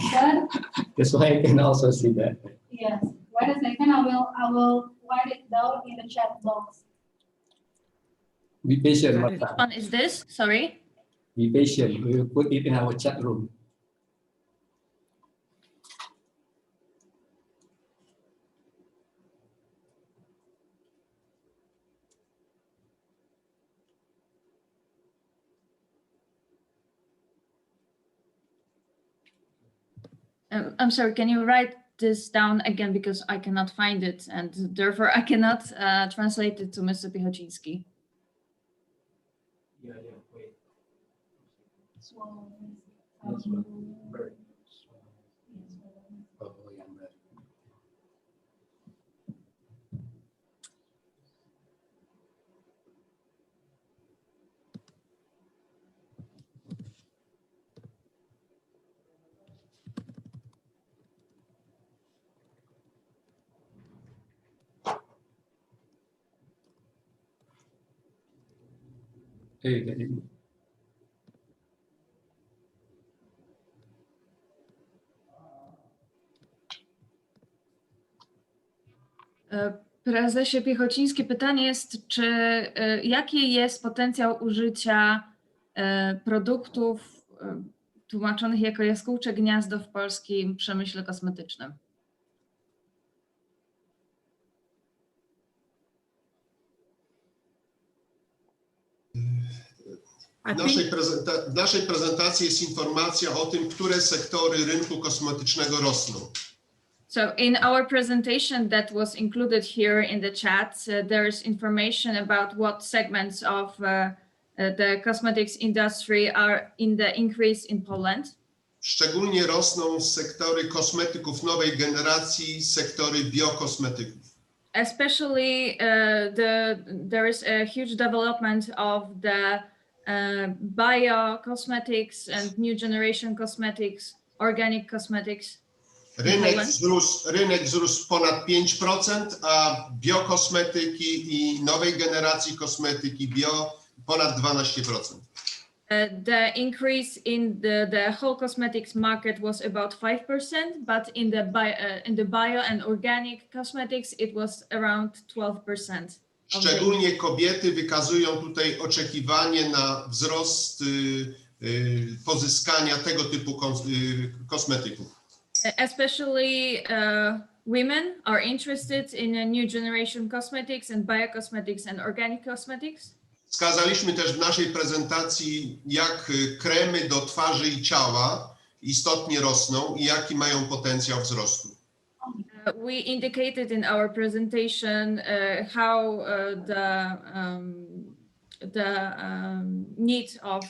That's why I can also see that. Yes. Wait a second. I will write it down in the chat box. Be patient, Which one is this? Sorry. Be patient. We will put it in our chat room. I'm sorry, can you write this down again because I cannot find it and therefore I cannot translate it to Mr. Piechociński. Yeah, wait. Prezesie Piechociński, pytanie jest, jaki jest potencjał użycia produktów tłumaczonych jako jaskółcze gniazdo w polskim przemyśle kosmetycznym? W naszej prezentacji jest informacja o tym, które sektory rynku kosmetycznego rosną. So in our presentation that was included here in the chat, there's information about what segments of the cosmetics industry are in the increase in Poland. Szczególnie rosną sektory kosmetyków nowej generacji, sektory biokosmetyków. Especially there is a huge development of the bio-cosmetics and new generation cosmetics, organic cosmetics. Rynek wzrósł ponad 5%, a biokosmetyki i nowej generacji kosmetyki bio ponad 12%. The increase in the whole cosmetics market was about 5%, but in the bio and organic cosmetics it was around 12%. Szczególnie kobiety wykazują tutaj oczekiwanie na wzrost pozyskania tego typu kosmetyków. Especially women are interested in new generation cosmetics and biocosmetics and organic cosmetics. Wskazaliśmy też w naszej prezentacji, jak kremy do twarzy i ciała istotnie rosną i jaki mają potencjał wzrostu. We indicated in our presentation how the need of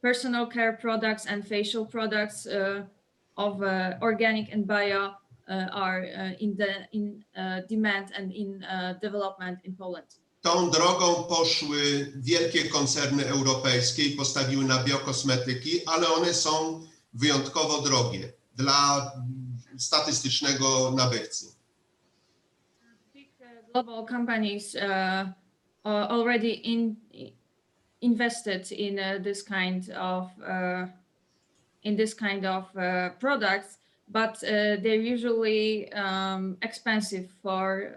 personal care products and facial products of organic and bio are in demand and in development in Poland. Tą drogą poszły wielkie koncerny europejskie i postawiły na biokosmetyki, ale one są wyjątkowo drogie dla statystycznego nabywcy. Big Global companies already invested in this kind of products, but they're usually expensive for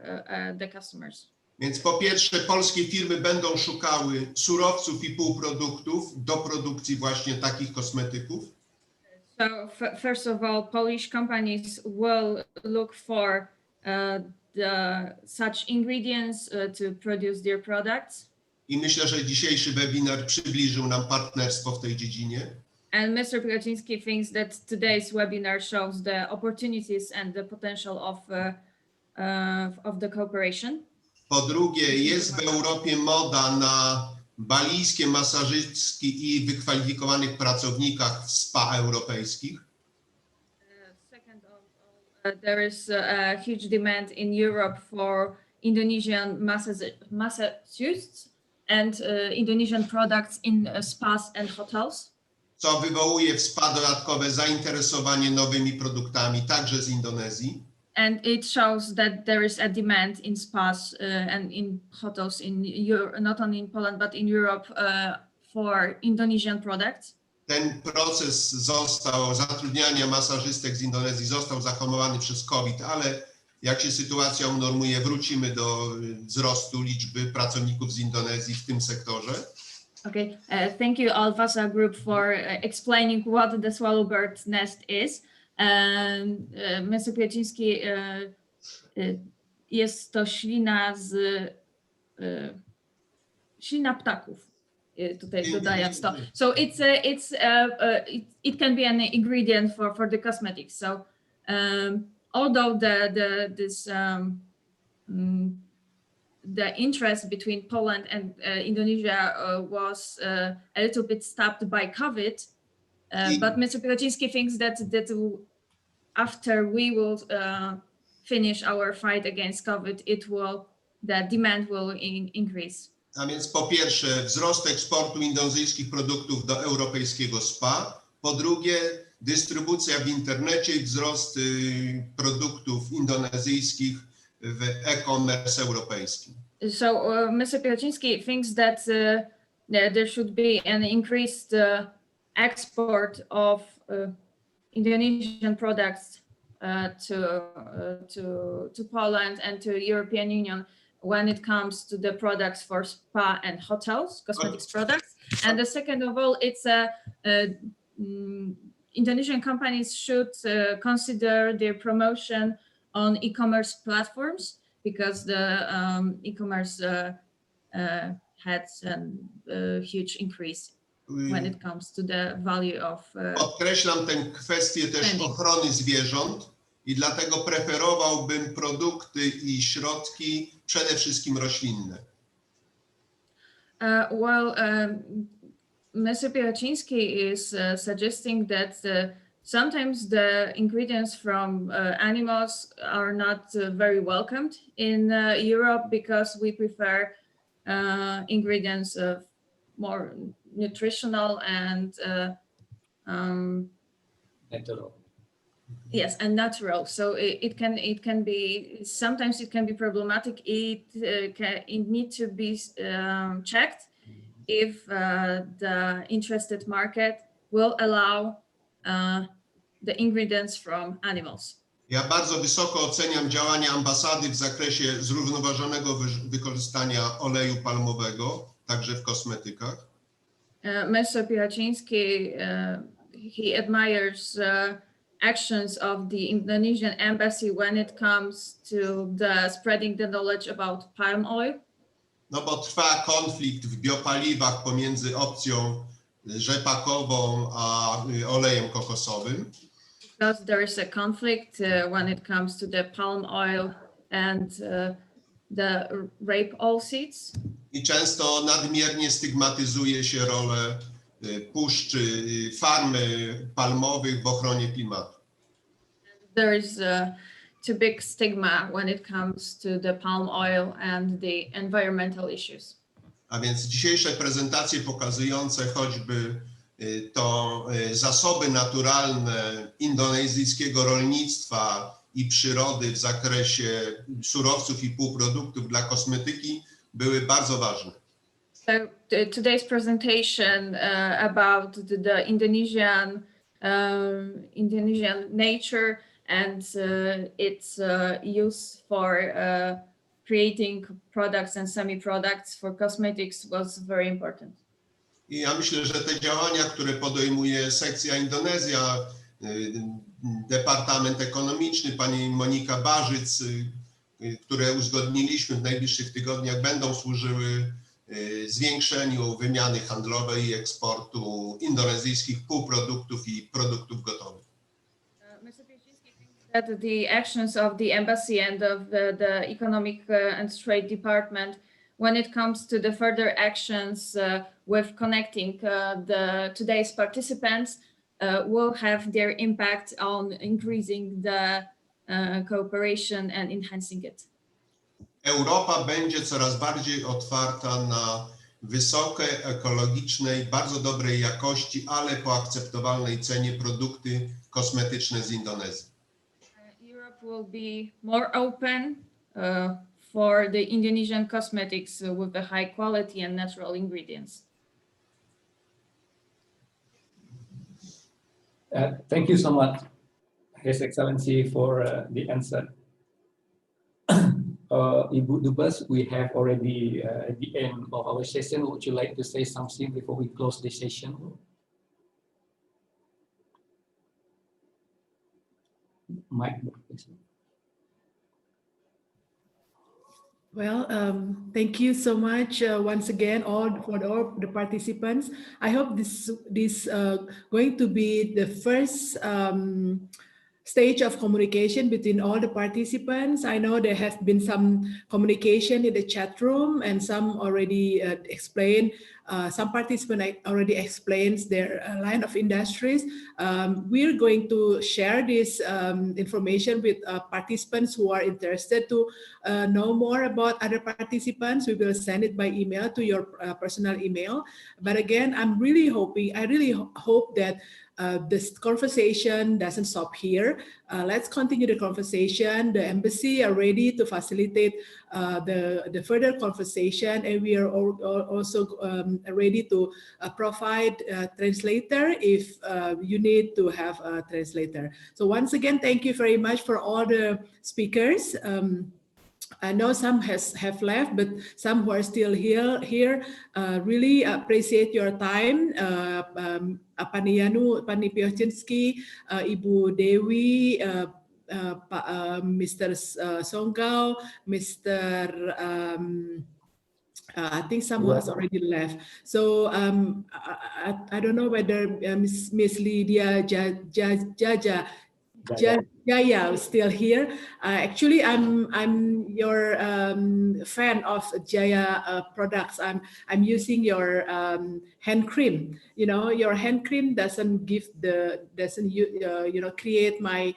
the customers. Więc po pierwsze, polskie firmy będą szukały surowców i półproduktów do produkcji właśnie takich kosmetyków. So first of all, Polish companies will look for such ingredients to produce their products. I myślę, że dzisiejszy webinar przybliżył nam partnerstwo w tej dziedzinie. And Mr. Piechociński thinks that today's webinar shows the opportunities and the potential of the cooperation. Po drugie, jest w Europie moda na balijskie masażystki i wykwalifikowanych pracownikach w spa europejskich. Second of all, there is a huge demand in Europe for Indonesian masseuses and Indonesian products in spas and hotels. Co wywołuje w spa dodatkowe zainteresowanie nowymi produktami, także z Indonezji. And it shows that there is a demand in spas and in hotels in Europe, not only in Poland, but in Europe for Indonesian products. Ten proces zatrudniania masażystek z Indonezji został zahamowany przez COVID, ale jak się sytuacja unormuje, wrócimy do wzrostu liczby pracowników z Indonezji w tym sektorze. Okay, thank you Alvasa Group for explaining what the swallowbird nest is. Mr. Piechociński, jest to ślina ślina ptaków. Tutaj dodając to. So it can be an ingredient for the cosmetics. So although the interest between Poland and Indonesia was a little bit stopped by COVID, but Mr. Piechociński thinks that after we will finish our fight against COVID, the demand will increase. A więc po pierwsze wzrost eksportu indonezyjskich produktów do europejskiego spa, po drugie dystrybucja w internecie i wzrost produktów indonezyjskich w e-commerce europejskim. So Mr. Piechociński thinks that there should be an increased export of Indonesian products to Poland and to European Union when it comes to the products for spa and hotels, cosmetics products. And the second of all, it's Indonesian companies should consider their promotion on e-commerce platforms because the e-commerce had a huge increase when it comes to the value of. Podkreślam tę kwestię też ochrony zwierząt i dlatego preferowałbym produkty i środki przede wszystkim roślinne. Mr. Piechociński is suggesting that sometimes the ingredients from animals are not very welcomed in Europe because we prefer ingredients of more nutritional and natural. Yes, and natural. So it can be sometimes it can be problematic. It needs to be checked if the interested market will allow the ingredients from animals. Ja bardzo wysoko oceniam działania ambasady w zakresie zrównoważonego wykorzystania oleju palmowego, także w kosmetykach. Mr. Piechociński, he admires actions of the Indonesian embassy when it comes to spreading the knowledge about palm oil. No bo trwa konflikt w biopaliwach pomiędzy opcją rzepakową a olejem kokosowym. Because there is a conflict when it comes to the palm oil and the rape oilseeds. I często nadmiernie stygmatyzuje się rolę puszczy, farmy palmowych w ochronie klimatu. There is too big stigma when it comes to the palm oil and the environmental issues. A więc dzisiejsze prezentacje pokazujące choćby to zasoby naturalne indonezyjskiego rolnictwa i przyrody w zakresie surowców i półproduktów dla kosmetyki były bardzo ważne. So today's presentation about the Indonesian nature and its use for creating products and semi-products for cosmetics was very important. I ja myślę, że te działania, które podejmuje sekcja Indonezja, Departament Ekonomiczny, pani Monika Barzyc, które uzgodniliśmy w najbliższych tygodniach, będą służyły zwiększeniu wymiany handlowej i eksportu indonezyjskich półproduktów i produktów gotowych. Mr. Piechociński thinks that the actions of the embassy and of the Economic and Trade Department, when it comes to the further actions with connecting today's participants, will have their impact on increasing the cooperation and enhancing it. Europa będzie coraz bardziej otwarta na wysokie, ekologiczne i bardzo dobrej jakości, ale po akceptowalnej cenie produkty kosmetyczne z Indonezji. Europe will be more open for the Indonesian cosmetics with the high quality and natural ingredients. Thank you so much, His Excellency, for the answer. Ibu Dubes, we have already at the end of our session. Would you like to say something before we close the session? Mike, please. Well, thank you so much once again, all the participants. I hope this going to be the first stage of communication between all the participants. I know there have been some communication in the chat room, and some already explained. Some participants already explained their line of industries. We're going to share this information with participants who are interested to know more about other participants. We will send it by email to your personal email. But again, I really hope that this conversation doesn't stop here. Let's continue the conversation. The embassy are ready to facilitate the further conversation, and we are also ready to provide a translator if you need to have a translator. So once again, thank you very much for all the speakers. I know some have left, but some who are still here really appreciate your time. Pani Piechociński, Ibu Dewi, Mr. Songgao, Mr. I think some has already left. So I don't know whether Miss Lidia, Ziaja is still here. Actually, I'm your fan of Ziaja products. I'm using your hand cream. You know, your hand cream doesn't create my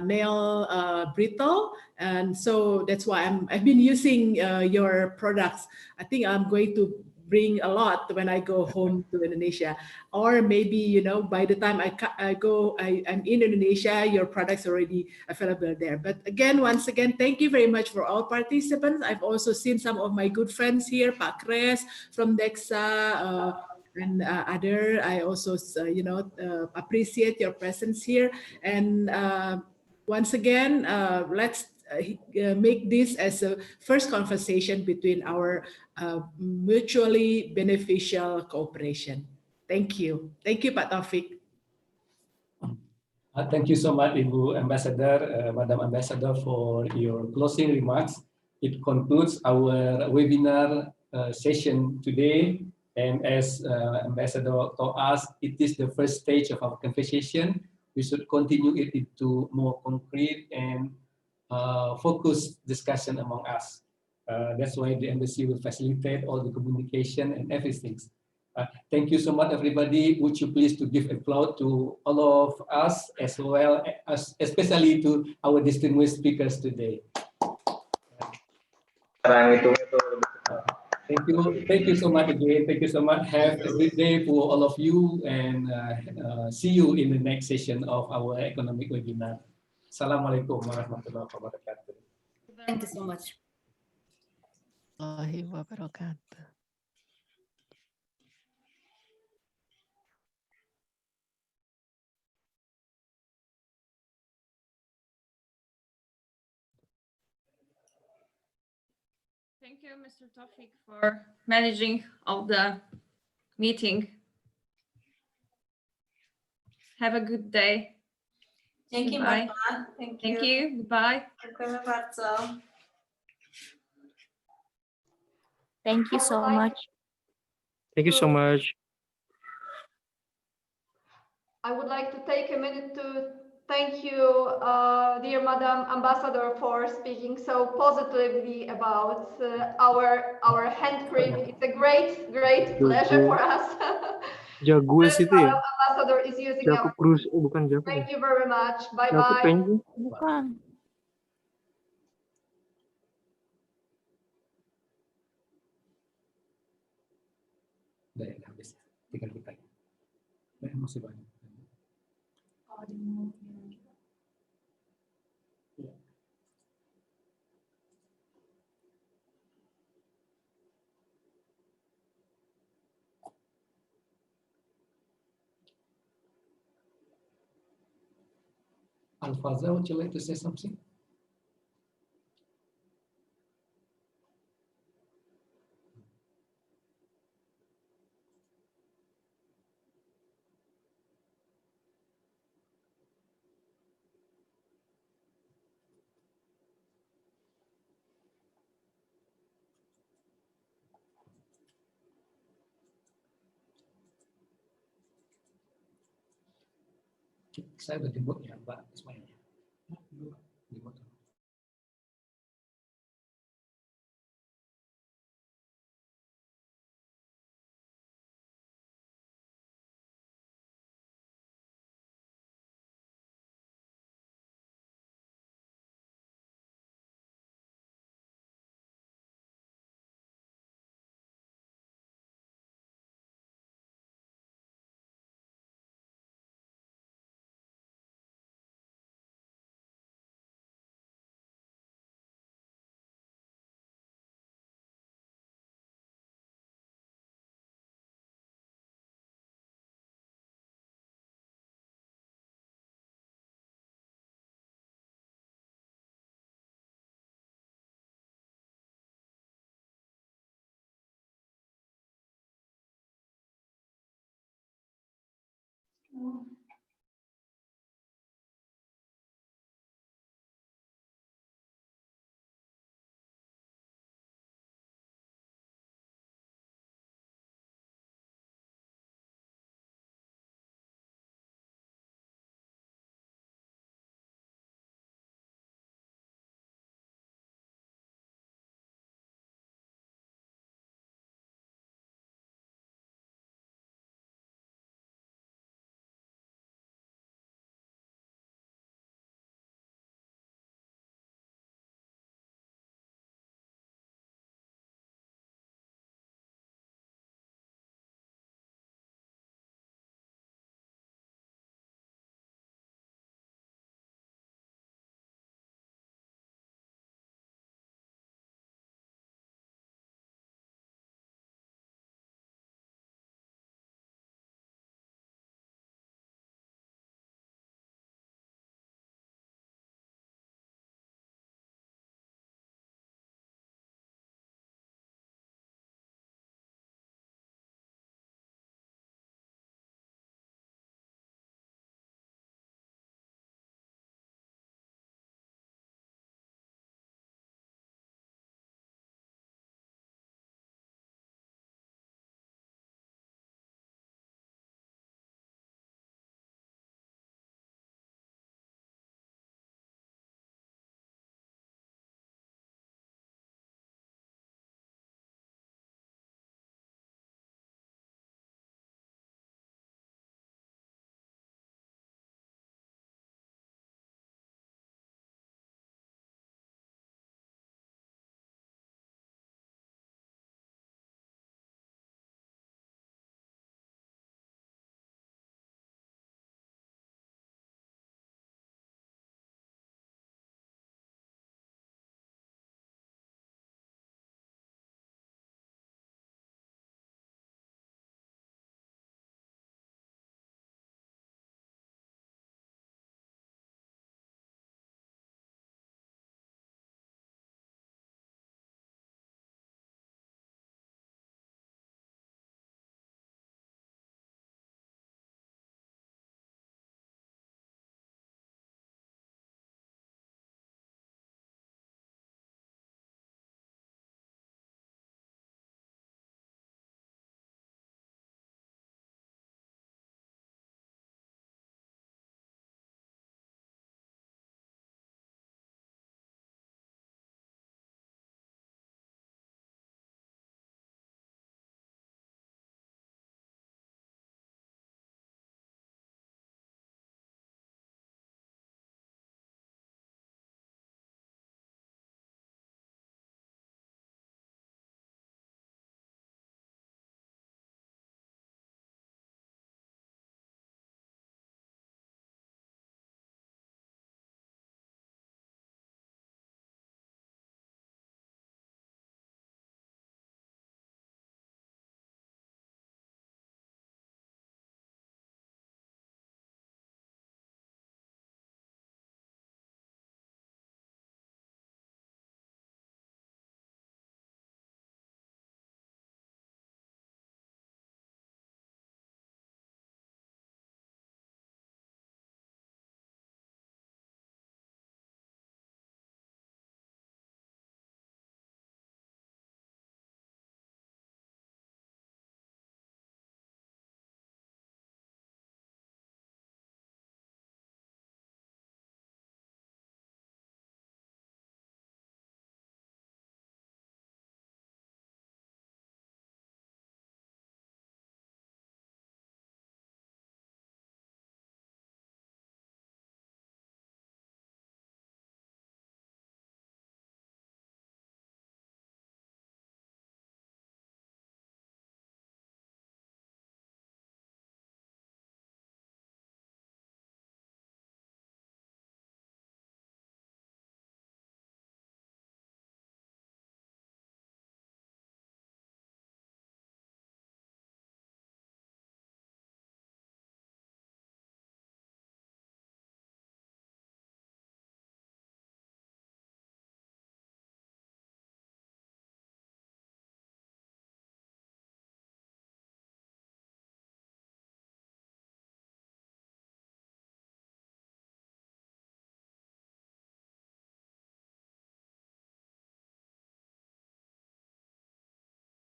nail brittle, and so that's why I've been using your products. I think I'm going to bring a lot when I go home to Indonesia, or maybe, you know, by the time I'm in Indonesia, your products are already available there. But again, once again, thank you very much for all participants. I've also seen some of my good friends here, Pak Kres from DEXA, and other. I also, appreciate your presence here. And once again, let's make this as a first conversation between our mutually beneficial cooperation. Thank you. Thank you, Pak Taufik. Thank you so much, Ibu Ambassador, Madam Ambassador, for your closing remarks. It concludes our webinar session today. And as Ambassador told us, it is the first stage of our conversation. We should continue it into more concrete and focused discussion among us. That's why the embassy will facilitate all the communication and everything. Thank you so much, everybody. Would you please to give applause to all of us, as well as especially to our distinguished speakers today. Thank you so much again. Thank you so much. Have a good day for all of you, and see you in the next session of our economic webinar. Assalamualaikum warahmatullahi wabarakatuh. Thank you so much. Warahmatullahi wabarakatuh. Thank you, Mr. Taufik, for managing of the meeting. Have a good day. Dzięki Goodbye. bardzo. Thank Thank you. you. Goodbye. Dziękujemy bardzo. Thank you so much. Thank you so much. I would like to take a minute to thank you, dear Madam Ambassador, for speaking so positively about our hand cream. It's a great pleasure for us. Jaguar That itu ya? Madam Ambassador is using Jago our. Cruz, bukan Jago. Thank you very much. Bye Jago bye. pengen. Bukan. Udah ya, habis. Tinggal kita. Masih banyak. Alfaza, would you like to say something? Saya udah jemput ya, Mbak Ismail. Jemput.